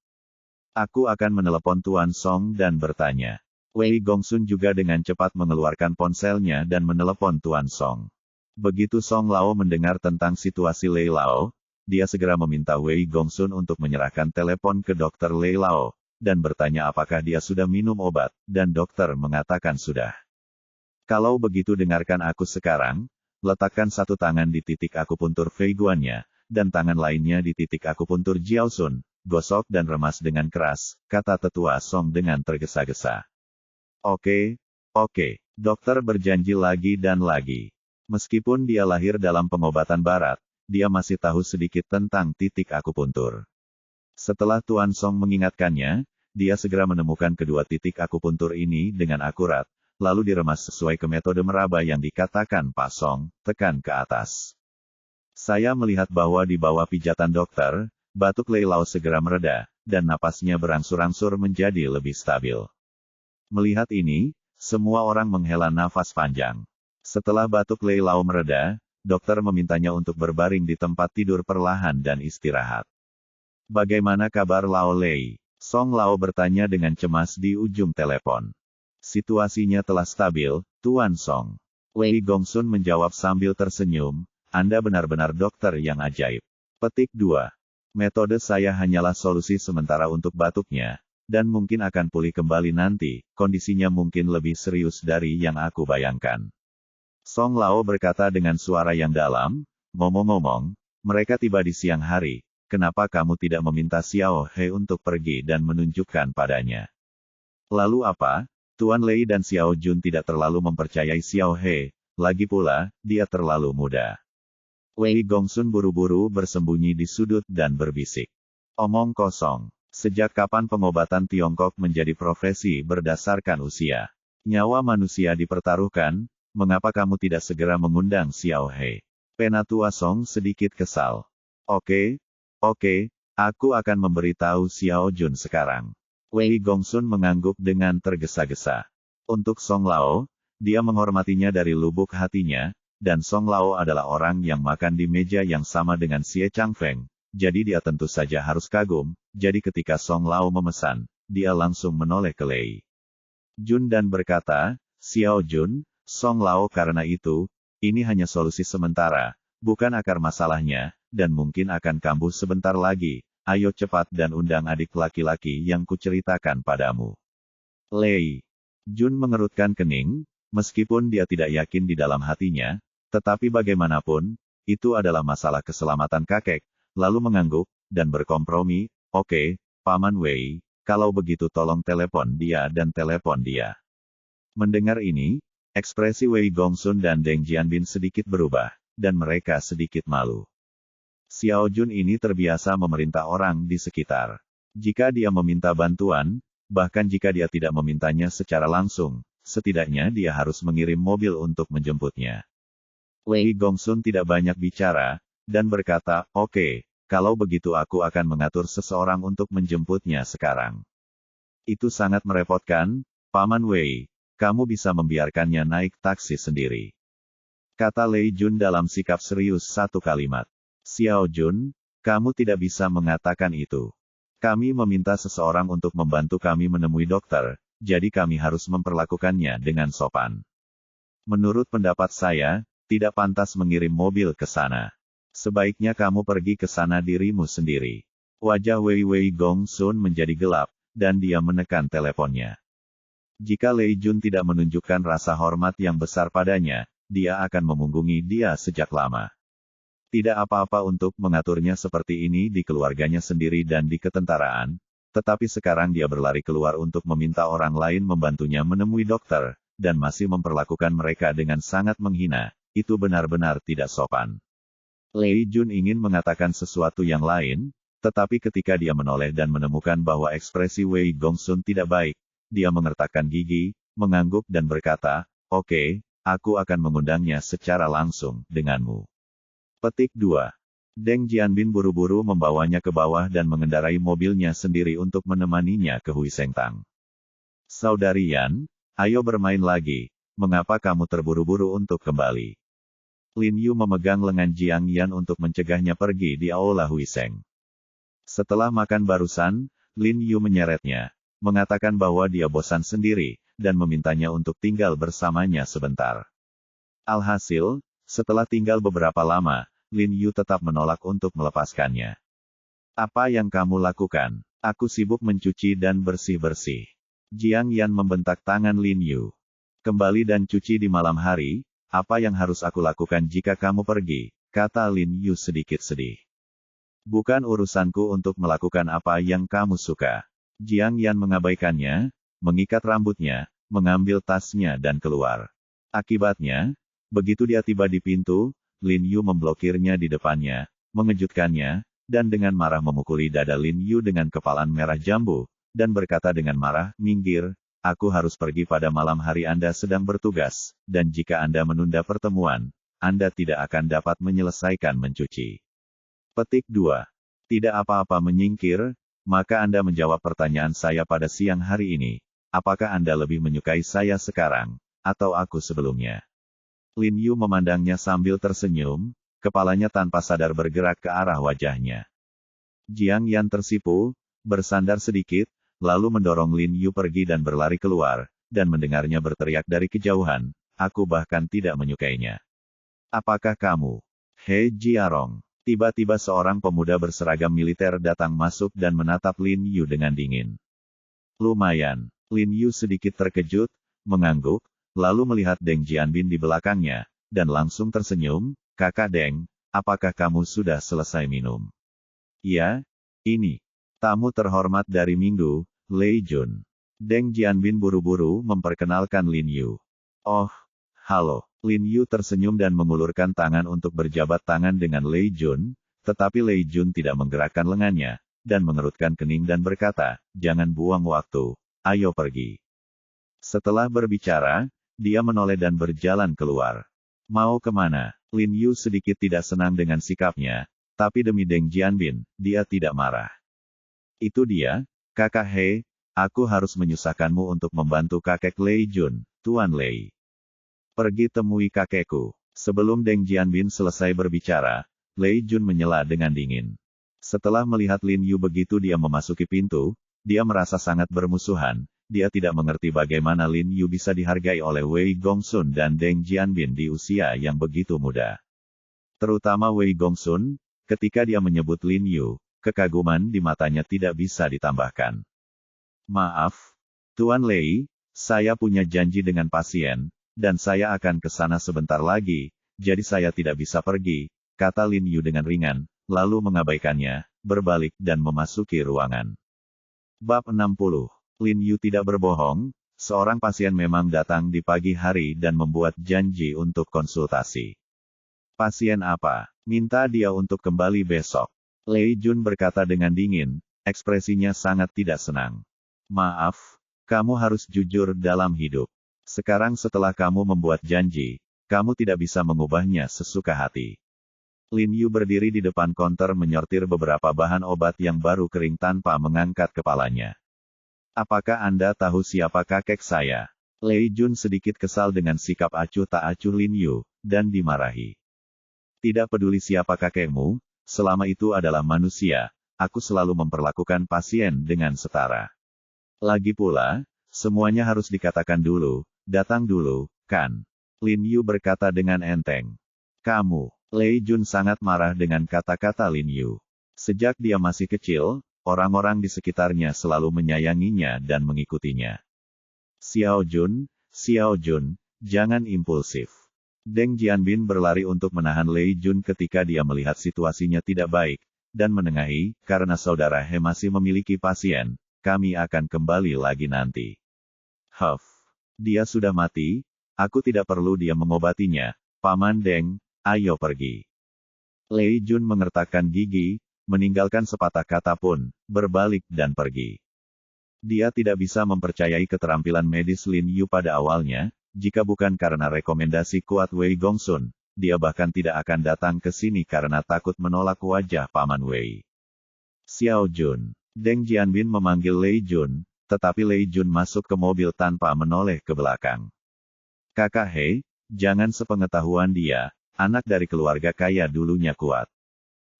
"Aku akan menelepon Tuan Song dan bertanya." Wei Gongsun juga dengan cepat mengeluarkan ponselnya dan menelepon Tuan Song. Begitu Song Lao mendengar tentang situasi Lei Lao, dia segera meminta Wei Gongsun untuk menyerahkan telepon ke dokter Lei Lao, dan bertanya apakah dia sudah minum obat, dan dokter mengatakan sudah. "Kalau begitu dengarkan aku sekarang, letakkan satu tangan di titik akupuntur Feiguannya, dan tangan lainnya di titik akupuntur Jiaosun, gosok dan remas dengan keras, kata tetua Song dengan tergesa-gesa. Oke, dokter berjanji lagi dan lagi. Meskipun dia lahir dalam pengobatan barat, dia masih tahu sedikit tentang titik akupuntur. Setelah Tuan Song mengingatkannya, dia segera menemukan kedua titik akupuntur ini dengan akurat, lalu diremas sesuai ke metode meraba yang dikatakan Pak Song, tekan ke atas. Saya melihat bahwa di bawah pijatan dokter, batuk Lei Lao segera mereda, dan napasnya berangsur-angsur menjadi lebih stabil. Melihat ini, semua orang menghela nafas panjang. Setelah batuk Lei Lao mereda, dokter memintanya untuk berbaring di tempat tidur perlahan dan istirahat. Bagaimana kabar Lao Lei? Song Lao bertanya dengan cemas di ujung telepon. Situasinya telah stabil, Tuan Song. Wei Gongsun menjawab sambil tersenyum, Anda benar-benar dokter yang ajaib. Petik 2. Metode saya hanyalah solusi sementara untuk batuknya, dan mungkin akan pulih kembali nanti, kondisinya mungkin lebih serius dari yang aku bayangkan. Song Lao berkata dengan suara yang dalam, ngomong-ngomong, mereka tiba di siang hari, kenapa kamu tidak meminta Xiao He untuk pergi dan menunjukkan padanya? Lalu apa? Tuan Lei dan Xiao Jun tidak terlalu mempercayai Xiao He, lagi pula, dia terlalu muda. Wei Gongsun buru-buru bersembunyi di sudut dan berbisik. Omong kosong. Sejak kapan pengobatan Tiongkok menjadi profesi berdasarkan usia? Nyawa manusia dipertaruhkan, mengapa kamu tidak segera mengundang Xiao He? Penatua Song sedikit kesal. Oke, aku akan memberitahu Xiao Jun sekarang. Wei Gongsun mengangguk dengan tergesa-gesa. Untuk Song Lao, dia menghormatinya dari lubuk hatinya, dan Song Lao adalah orang yang makan di meja yang sama dengan Xie Changfeng. Jadi dia tentu saja harus kagum, jadi ketika Song Lao memesan, dia langsung menoleh ke Lei Jun dan berkata, Xiao Jun, Song Lao karena itu, ini hanya solusi sementara, bukan akar masalahnya, dan mungkin akan kambuh sebentar lagi, ayo cepat dan undang adik laki-laki yang kuceritakan padamu. Lei Jun mengerutkan kening, meskipun dia tidak yakin di dalam hatinya, tetapi bagaimanapun, itu adalah masalah keselamatan kakek, lalu mengangguk, dan berkompromi, oke, Paman Wei, kalau begitu tolong telepon dia dan telepon dia. Mendengar ini, ekspresi Wei Gongsun dan Deng Jianbin sedikit berubah, dan mereka sedikit malu. Xiao Jun ini terbiasa memerintah orang di sekitar. Jika dia meminta bantuan, bahkan jika dia tidak memintanya secara langsung, setidaknya dia harus mengirim mobil untuk menjemputnya. Wei Gongsun tidak banyak bicara, dan berkata, oke, kalau begitu aku akan mengatur seseorang untuk menjemputnya sekarang. Itu sangat merepotkan, Paman Wei, kamu bisa membiarkannya naik taksi sendiri. Kata Lei Jun dalam sikap serius satu kalimat. Xiao Jun, kamu tidak bisa mengatakan itu. Kami meminta seseorang untuk membantu kami menemui dokter, jadi kami harus memperlakukannya dengan sopan. Menurut pendapat saya, tidak pantas mengirim mobil ke sana. Sebaiknya kamu pergi ke sana dirimu sendiri. Wajah Wei Gongsun menjadi gelap, dan dia menekan teleponnya. Jika Lei Jun tidak menunjukkan rasa hormat yang besar padanya, dia akan memunggungi dia sejak lama. Tidak apa-apa untuk mengaturnya seperti ini di keluarganya sendiri dan di ketentaraan, tetapi sekarang dia berlari keluar untuk meminta orang lain membantunya menemui dokter, dan masih memperlakukan mereka dengan sangat menghina, itu benar-benar tidak sopan. Lei Jun ingin mengatakan sesuatu yang lain, tetapi ketika dia menoleh dan menemukan bahwa ekspresi Wei Gongsun tidak baik, dia mengertakkan gigi, mengangguk dan berkata, oke, aku akan mengundangnya secara langsung denganmu. Petik 2. Deng Jianbin buru-buru membawanya ke bawah dan mengendarai mobilnya sendiri untuk menemaninya ke Hui Sengtang. Saudari Yan, ayo bermain lagi, mengapa kamu terburu-buru untuk kembali? Lin Yu memegang lengan Jiang Yan untuk mencegahnya pergi di aula Huiseng. Setelah makan barusan, Lin Yu menyeretnya, mengatakan bahwa dia bosan sendiri, dan memintanya untuk tinggal bersamanya sebentar. Alhasil, setelah tinggal beberapa lama, Lin Yu tetap menolak untuk melepaskannya. Apa yang kamu lakukan? Aku sibuk mencuci dan bersih-bersih. Jiang Yan membentak tangan Lin Yu. Kembali dan cuci di malam hari. Apa yang harus aku lakukan jika kamu pergi? Kata Lin Yu sedikit sedih. Bukan urusanku untuk melakukan apa yang kamu suka. Jiang Yan mengabaikannya, mengikat rambutnya, mengambil tasnya dan keluar. Akibatnya, begitu dia tiba di pintu, Lin Yu memblokirnya di depannya, mengejutkannya, dan dengan marah memukuli dada Lin Yu dengan kepalan merah jambu, dan berkata dengan marah, "Minggir, aku harus pergi pada malam hari Anda sedang bertugas, dan jika Anda menunda pertemuan, Anda tidak akan dapat menyelesaikan mencuci." Petik 2. Tidak apa-apa menyingkir, maka Anda menjawab pertanyaan saya pada siang hari ini. Apakah Anda lebih menyukai saya sekarang, atau aku sebelumnya? Lin Yu memandangnya sambil tersenyum, kepalanya tanpa sadar bergerak ke arah wajahnya. Jiang Yan tersipu, bersandar sedikit, lalu mendorong Lin Yu pergi dan berlari keluar, dan mendengarnya berteriak dari kejauhan, "Aku bahkan tidak menyukainya." "Apakah kamu?" "He Jiarong." Tiba-tiba seorang pemuda berseragam militer datang masuk dan menatap Lin Yu dengan dingin. Lumayan. Lin Yu sedikit terkejut, mengangguk, lalu melihat Deng Jianbin di belakangnya, dan langsung tersenyum, "Kakak Deng, apakah kamu sudah selesai minum?" "Iya, ini. Tamu terhormat dari Minggu, Lei Jun." Deng Jianbin buru-buru memperkenalkan Lin Yu. "Oh, halo." Lin Yu tersenyum dan mengulurkan tangan untuk berjabat tangan dengan Lei Jun, tetapi Lei Jun tidak menggerakkan lengannya, dan mengerutkan kening dan berkata, "Jangan buang waktu, ayo pergi." Setelah berbicara, dia menoleh dan berjalan keluar. "Mau kemana?" Lin Yu sedikit tidak senang dengan sikapnya, tapi demi Deng Jianbin, dia tidak marah. "Itu dia, Kakak He, aku harus menyusahkanmu untuk membantu kakek Lei Jun, Tuan Lei. Pergi temui kakekku." Sebelum Deng Jianbin selesai berbicara, Lei Jun menyela dengan dingin. Setelah melihat Lin Yu begitu dia memasuki pintu, dia merasa sangat bermusuhan, dia tidak mengerti bagaimana Lin Yu bisa dihargai oleh Wei Gongsun dan Deng Jianbin di usia yang begitu muda. Terutama Wei Gongsun, ketika dia menyebut Lin Yu, kekaguman di matanya tidak bisa ditambahkan. "Maaf, Tuan Lei, saya punya janji dengan pasien, dan saya akan ke sana sebentar lagi, jadi saya tidak bisa pergi," kata Lin Yu dengan ringan, lalu mengabaikannya, berbalik dan memasuki ruangan. Bab 60. Lin Yu tidak berbohong, seorang pasien memang datang di pagi hari dan membuat janji untuk konsultasi. "Pasien apa? Minta dia untuk kembali besok." Lei Jun berkata dengan dingin, ekspresinya sangat tidak senang. "Maaf, kamu harus jujur dalam hidup. Sekarang setelah kamu membuat janji, kamu tidak bisa mengubahnya sesuka hati." Lin Yu berdiri di depan konter menyortir beberapa bahan obat yang baru kering tanpa mengangkat kepalanya. "Apakah Anda tahu siapa kakek saya?" Lei Jun sedikit kesal dengan sikap acuh tak acuh Lin Yu, dan dimarahi. "Tidak peduli siapa kakekmu, selama itu adalah manusia, aku selalu memperlakukan pasien dengan setara. Lagi pula, semuanya harus dikatakan dulu, datang dulu, kan?" Lin Yu berkata dengan enteng. "Kamu." Lei Jun sangat marah dengan kata-kata Lin Yu. Sejak dia masih kecil, orang-orang di sekitarnya selalu menyayanginya dan mengikutinya. Xiao Jun, jangan impulsif." Deng Jianbin berlari untuk menahan Lei Jun ketika dia melihat situasinya tidak baik, dan menengahi, "Karena saudara He masih memiliki pasien, kami akan kembali lagi nanti." "Huff. Dia sudah mati, aku tidak perlu dia mengobatinya, Paman Deng, ayo pergi." Lei Jun mengertakkan gigi, meninggalkan sepatah kata pun, berbalik dan pergi. Dia tidak bisa mempercayai keterampilan medis Lin Yu pada awalnya, jika bukan karena rekomendasi kuat Wei Gongsun, dia bahkan tidak akan datang ke sini karena takut menolak wajah Paman Wei. "Xiao Jun." Deng Jianbin memanggil Lei Jun, tetapi Lei Jun masuk ke mobil tanpa menoleh ke belakang. "Kakak He, jangan sepengetahuan dia, anak dari keluarga kaya dulunya kuat."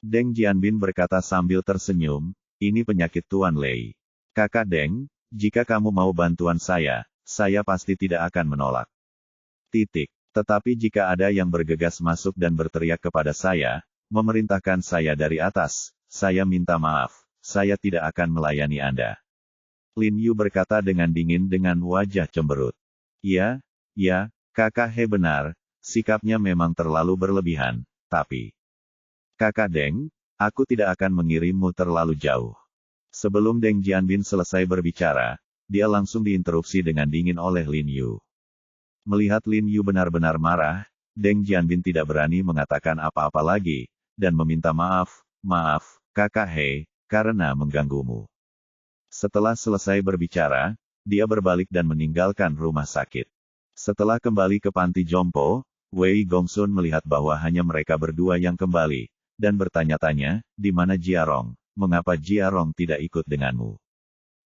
Deng Jianbin berkata sambil tersenyum, "Ini penyakit Tuan Lei. Kakak Deng, jika kamu mau bantuan saya pasti tidak akan menolak. Tetapi jika ada yang bergegas masuk dan berteriak kepada saya, memerintahkan saya dari atas, saya minta maaf, saya tidak akan melayani Anda." Lin Yu berkata dengan dingin dengan wajah cemberut. Ya, Kakak He benar, sikapnya memang terlalu berlebihan, tapi..." "Kakak Deng, Aku tidak akan mengirimmu terlalu jauh. Sebelum Deng Jianbin selesai berbicara, dia langsung diinterupsi dengan dingin oleh Lin Yu. Melihat Lin Yu benar-benar marah, Deng Jianbin tidak berani mengatakan apa-apa lagi, dan meminta maaf, Kakak He, karena mengganggumu. Setelah selesai berbicara, dia berbalik dan meninggalkan rumah sakit. Setelah kembali ke panti jompo, Wei Gongsun melihat bahwa hanya mereka berdua yang kembali, dan bertanya-tanya, di mana Jiarong, mengapa Jiarong tidak ikut denganmu?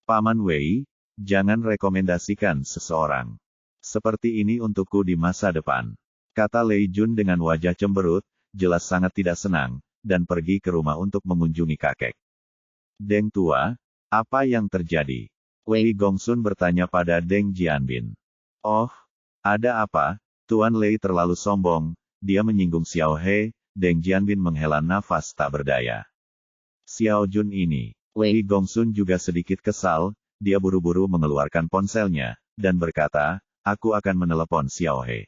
Paman Wei, jangan rekomendasikan seseorang seperti ini untukku di masa depan, kata Lei Jun dengan wajah cemberut, jelas sangat tidak senang, dan pergi ke rumah untuk mengunjungi kakek. Deng tua, apa yang terjadi? Wei Gongsun bertanya pada Deng Jianbin. Oh, ada apa? Tuan Lei terlalu sombong, dia menyinggung Xiao He. Deng Jianbin menghela nafas tak berdaya. Xiao Jun ini. Wei Gongsun juga sedikit kesal, dia buru-buru mengeluarkan ponselnya, dan berkata, aku akan menelepon Xiao He.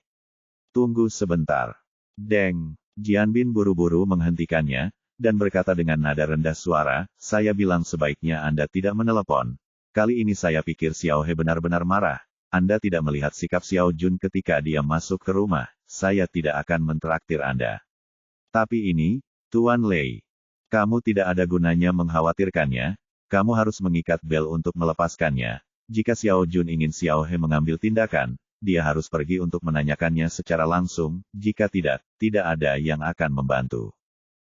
Tunggu sebentar. Deng Jianbin buru-buru menghentikannya, dan berkata dengan nada rendah suara, saya bilang sebaiknya Anda tidak menelepon. Kali ini saya pikir Xiao He benar-benar marah. Anda tidak melihat sikap Xiao Jun ketika dia masuk ke rumah, saya tidak akan mentraktir Anda. Tapi ini, Tuan Lei. Kamu tidak ada gunanya mengkhawatirkannya, kamu harus mengikat bel untuk melepaskannya. Jika Xiao Jun ingin Xiao He mengambil tindakan, dia harus pergi untuk menanyakannya secara langsung, jika tidak, tidak ada yang akan membantu.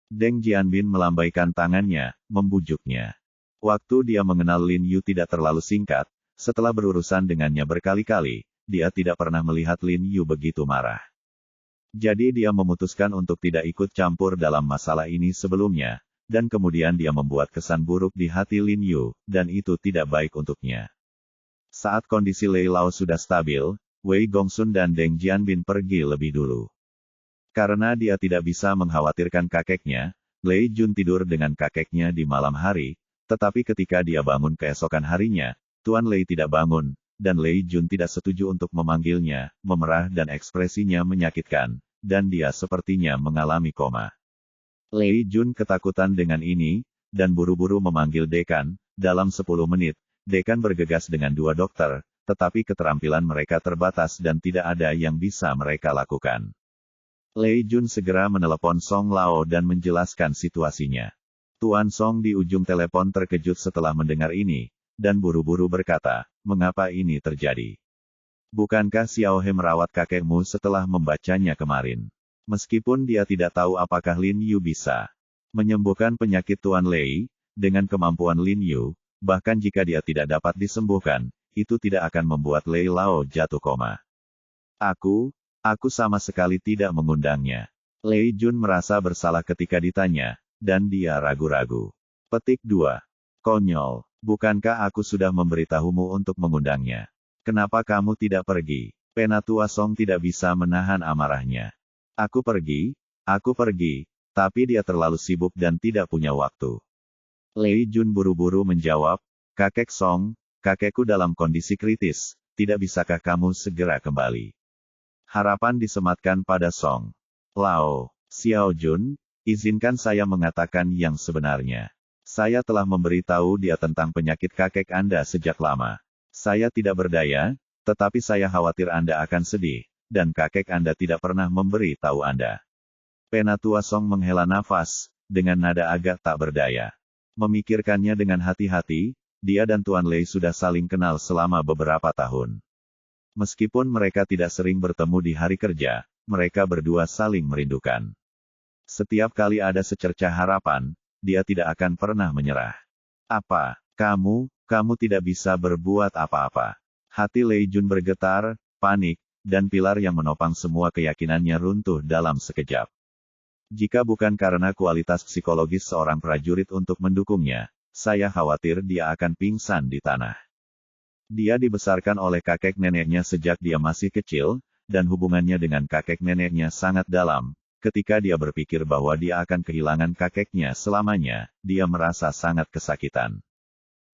Deng Jianbin melambaikan tangannya, membujuknya. Waktu dia mengenal Lin Yu tidak terlalu singkat, setelah berurusan dengannya berkali-kali, dia tidak pernah melihat Lin Yu begitu marah. Jadi dia memutuskan untuk tidak ikut campur dalam masalah ini sebelumnya, dan kemudian dia membuat kesan buruk di hati Lin Yu, dan itu tidak baik untuknya. Saat kondisi Lei Lao sudah stabil, Wei Gongsun dan Deng Jianbin pergi lebih dulu. Karena dia tidak bisa mengkhawatirkan kakeknya, Lei Jun tidur dengan kakeknya di malam hari, tetapi ketika dia bangun keesokan harinya, Tuan Lei tidak bangun, dan Lei Jun tidak setuju untuk memanggilnya, memerah dan ekspresinya menyakitkan, dan dia sepertinya mengalami koma. Lei Jun ketakutan dengan ini, dan buru-buru memanggil dekan. Dalam 10 menit, dekan bergegas dengan 2 dokter, tetapi keterampilan mereka terbatas dan tidak ada yang bisa mereka lakukan. Lei Jun segera menelepon Song Lao dan menjelaskan situasinya. Tuan Song di ujung telepon terkejut setelah mendengar ini, dan buru-buru berkata, mengapa ini terjadi? Bukankah Xiao He merawat kakekmu setelah membacanya kemarin? Meskipun dia tidak tahu apakah Lin Yu bisa menyembuhkan penyakit Tuan Lei, dengan kemampuan Lin Yu, bahkan jika dia tidak dapat disembuhkan, itu tidak akan membuat Lei Lao jatuh koma. Aku sama sekali tidak mengundangnya. Lei Jun merasa bersalah ketika ditanya, dan dia ragu-ragu. Petik 2. Konyol. Bukankah aku sudah memberitahumu untuk mengundangnya? Kenapa kamu tidak pergi? Penatua Song tidak bisa menahan amarahnya. Aku pergi, tapi dia terlalu sibuk dan tidak punya waktu. Lei Jun buru-buru menjawab, Kakek Song, kakekku dalam kondisi kritis, tidak bisakah kamu segera kembali? Harapan disematkan pada Song Lao. Xiao Jun, izinkan saya mengatakan yang sebenarnya. Saya telah memberitahu dia tentang penyakit kakek Anda sejak lama. Saya tidak berdaya, tetapi saya khawatir Anda akan sedih, dan kakek Anda tidak pernah memberi tahu Anda. Penatua Song menghela nafas, dengan nada agak tak berdaya. Memikirkannya dengan hati-hati, dia dan Tuan Lei sudah saling kenal selama beberapa tahun. Meskipun mereka tidak sering bertemu di hari kerja, mereka berdua saling merindukan. Setiap kali ada secercah harapan, dia tidak akan pernah menyerah. Apa, kamu tidak bisa berbuat apa-apa? Hati Lei Jun bergetar, panik, dan pilar yang menopang semua keyakinannya runtuh dalam sekejap. Jika bukan karena kualitas psikologis seorang prajurit untuk mendukungnya, saya khawatir dia akan pingsan di tanah. Dia dibesarkan oleh kakek neneknya sejak dia masih kecil, dan hubungannya dengan kakek neneknya sangat dalam. Ketika dia berpikir bahwa dia akan kehilangan kakeknya selamanya, dia merasa sangat kesakitan.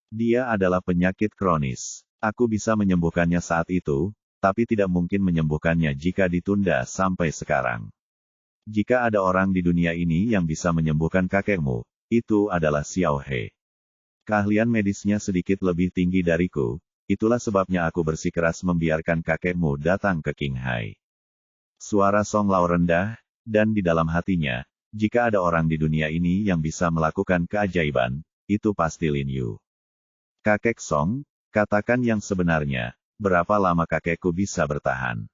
Dia adalah penyakit kronis. Aku bisa menyembuhkannya saat itu, tapi tidak mungkin menyembuhkannya jika ditunda sampai sekarang. Jika ada orang di dunia ini yang bisa menyembuhkan kakekmu, itu adalah Xiao He. Keahlian medisnya sedikit lebih tinggi dariku, itulah sebabnya aku bersikeras membiarkan kakekmu datang ke Qinghai. Suara Song Lao rendah, dan di dalam hatinya, jika ada orang di dunia ini yang bisa melakukan keajaiban, itu pasti Lin Yu. Kakek Song, katakan yang sebenarnya, berapa lama kakekku bisa bertahan?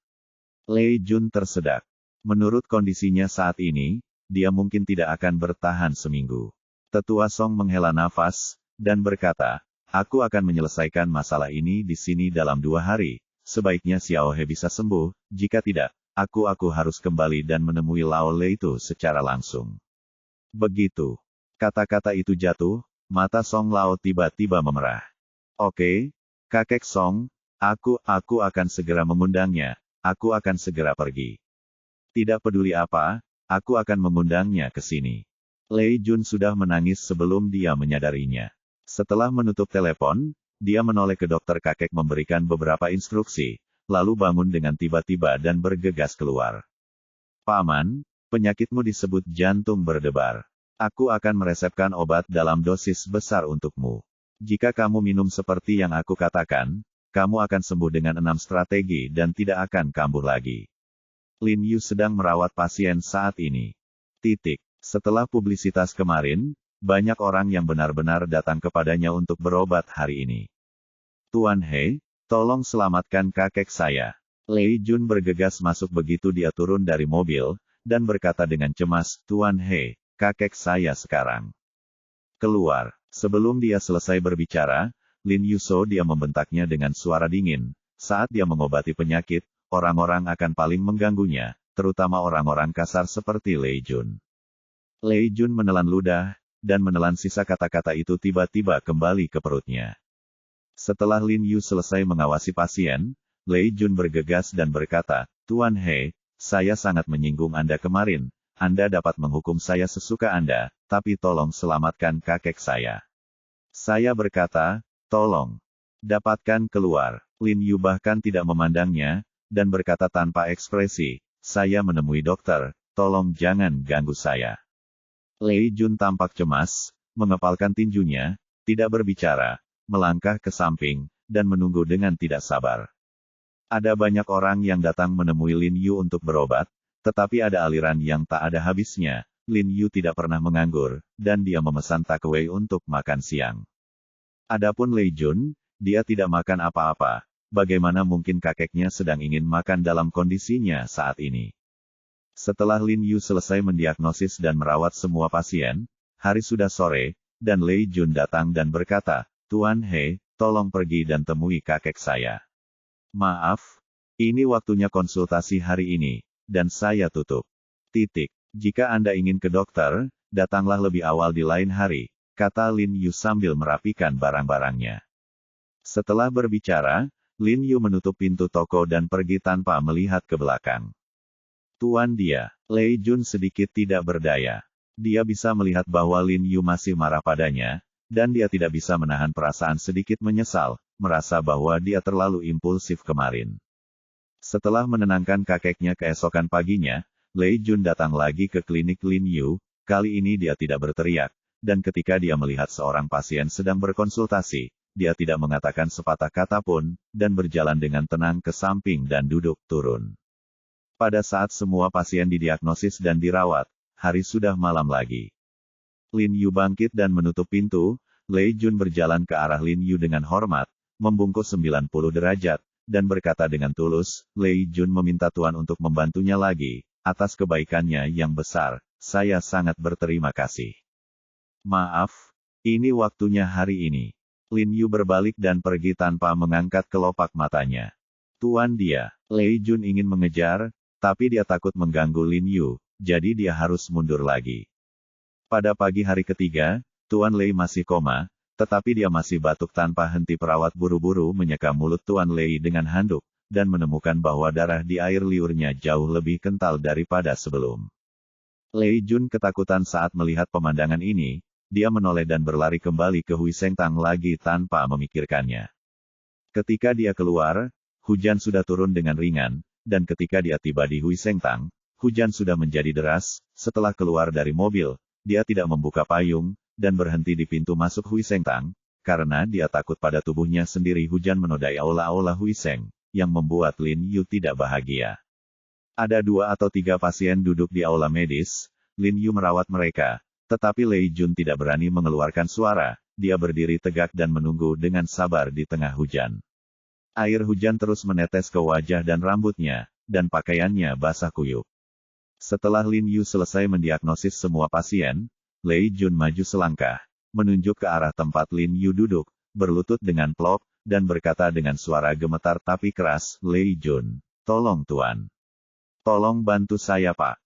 Lei Jun tersedak. Menurut kondisinya saat ini, dia mungkin tidak akan bertahan seminggu. Tetua Song menghela nafas, dan berkata, aku akan menyelesaikan masalah ini di sini dalam 2 hari, sebaiknya Xiao He bisa sembuh, jika tidak, aku harus kembali dan menemui Lao Le itu secara langsung. Begitu. Kata-kata itu jatuh, mata Song Lao tiba-tiba memerah. Oke, kakek Song, aku akan segera mengundangnya, aku akan segera pergi. Tidak peduli apa, aku akan mengundangnya ke sini. Lei Jun sudah menangis sebelum dia menyadarinya. Setelah menutup telepon, dia menoleh ke dokter kakek memberikan beberapa instruksi, lalu bangun dengan tiba-tiba dan bergegas keluar. Paman, penyakitmu disebut jantung berdebar. Aku akan meresepkan obat dalam dosis besar untukmu. Jika kamu minum seperti yang aku katakan, kamu akan sembuh dengan 6 strategi dan tidak akan kambuh lagi. Lin Yu sedang merawat pasien saat ini. Setelah publisitas kemarin, banyak orang yang benar-benar datang kepadanya untuk berobat hari ini. Tuan He, tolong selamatkan kakek saya. Lei Jun bergegas masuk begitu dia turun dari mobil, dan berkata dengan cemas, Tuan He, kakek saya sekarang keluar. Sebelum dia selesai berbicara, Lin Yuso dia membentaknya dengan suara dingin. Saat dia mengobati penyakit, orang-orang akan paling mengganggunya, terutama orang-orang kasar seperti Lei Jun. Lei Jun menelan ludah, dan menelan sisa kata-kata itu tiba-tiba kembali ke perutnya. Setelah Lin Yu selesai mengawasi pasien, Lei Jun bergegas dan berkata, Tuan He, saya sangat menyinggung Anda kemarin, Anda dapat menghukum saya sesuka Anda, tapi tolong selamatkan kakek saya. Saya berkata, tolong, dapatkan keluar. Lin Yu bahkan tidak memandangnya, dan berkata tanpa ekspresi, saya menemui dokter, tolong jangan ganggu saya. Lei Jun tampak cemas, mengepalkan tinjunya, tidak berbicara, melangkah ke samping, dan menunggu dengan tidak sabar. Ada banyak orang yang datang menemui Lin Yu untuk berobat, tetapi ada aliran yang tak ada habisnya. Lin Yu tidak pernah menganggur, dan dia memesan takeaway untuk makan siang. Adapun Lei Jun, dia tidak makan apa-apa. Bagaimana mungkin kakeknya sedang ingin makan dalam kondisinya saat ini? Setelah Lin Yu selesai mendiagnosis dan merawat semua pasien, hari sudah sore, dan Lei Jun datang dan berkata, Tuan He, tolong pergi dan temui kakek saya. Maaf, ini waktunya konsultasi hari ini, dan saya tutup. Jika Anda ingin ke dokter, datanglah lebih awal di lain hari, kata Lin Yu sambil merapikan barang-barangnya. Setelah berbicara, Lin Yu menutup pintu toko dan pergi tanpa melihat ke belakang. Tuan dia, Lei Jun sedikit tidak berdaya. Dia bisa melihat bahwa Lin Yu masih marah padanya, dan dia tidak bisa menahan perasaan sedikit menyesal, merasa bahwa dia terlalu impulsif kemarin. Setelah menenangkan kakeknya keesokan paginya, Lei Jun datang lagi ke klinik Lin Yu, kali ini dia tidak berteriak, dan ketika dia melihat seorang pasien sedang berkonsultasi, dia tidak mengatakan sepatah kata pun, dan berjalan dengan tenang ke samping dan duduk turun. Pada saat semua pasien didiagnosis dan dirawat, hari sudah malam lagi. Lin Yu bangkit dan menutup pintu, Lei Jun berjalan ke arah Lin Yu dengan hormat, membungkuk 90 derajat, dan berkata dengan tulus, Lei Jun meminta Tuan untuk membantunya lagi, atas kebaikannya yang besar, saya sangat berterima kasih. Maaf, ini waktunya hari ini. Lin Yu berbalik dan pergi tanpa mengangkat kelopak matanya. Tuan dia, Lei Jun ingin mengejar, tapi dia takut mengganggu Lin Yu, jadi dia harus mundur lagi. Pada pagi hari ketiga, Tuan Lei masih koma, tetapi dia masih batuk tanpa henti. Perawat buru-buru menyeka mulut Tuan Lei dengan handuk, dan menemukan bahwa darah di air liurnya jauh lebih kental daripada sebelum. Lei Jun ketakutan saat melihat pemandangan ini, dia menoleh dan berlari kembali ke Hui Sengtang lagi tanpa memikirkannya. Ketika dia keluar, hujan sudah turun dengan ringan, dan ketika dia tiba di Hui Sengtang, hujan sudah menjadi deras. Setelah keluar dari mobil, dia tidak membuka payung, dan berhenti di pintu masuk Huisengtang, karena dia takut pada tubuhnya sendiri hujan menodai aula-aula Huiseng, yang membuat Lin Yu tidak bahagia. Ada 2 atau 3 pasien duduk di aula medis, Lin Yu merawat mereka, tetapi Lei Jun tidak berani mengeluarkan suara, dia berdiri tegak dan menunggu dengan sabar di tengah hujan. Air hujan terus menetes ke wajah dan rambutnya, dan pakaiannya basah kuyup. Setelah Lin Yu selesai mendiagnosis semua pasien, Lei Jun maju selangkah, menunjuk ke arah tempat Lin Yu duduk, berlutut dengan plop, dan berkata dengan suara gemetar tapi keras, "Lei Jun, tolong Tuan. Tolong bantu saya Pak."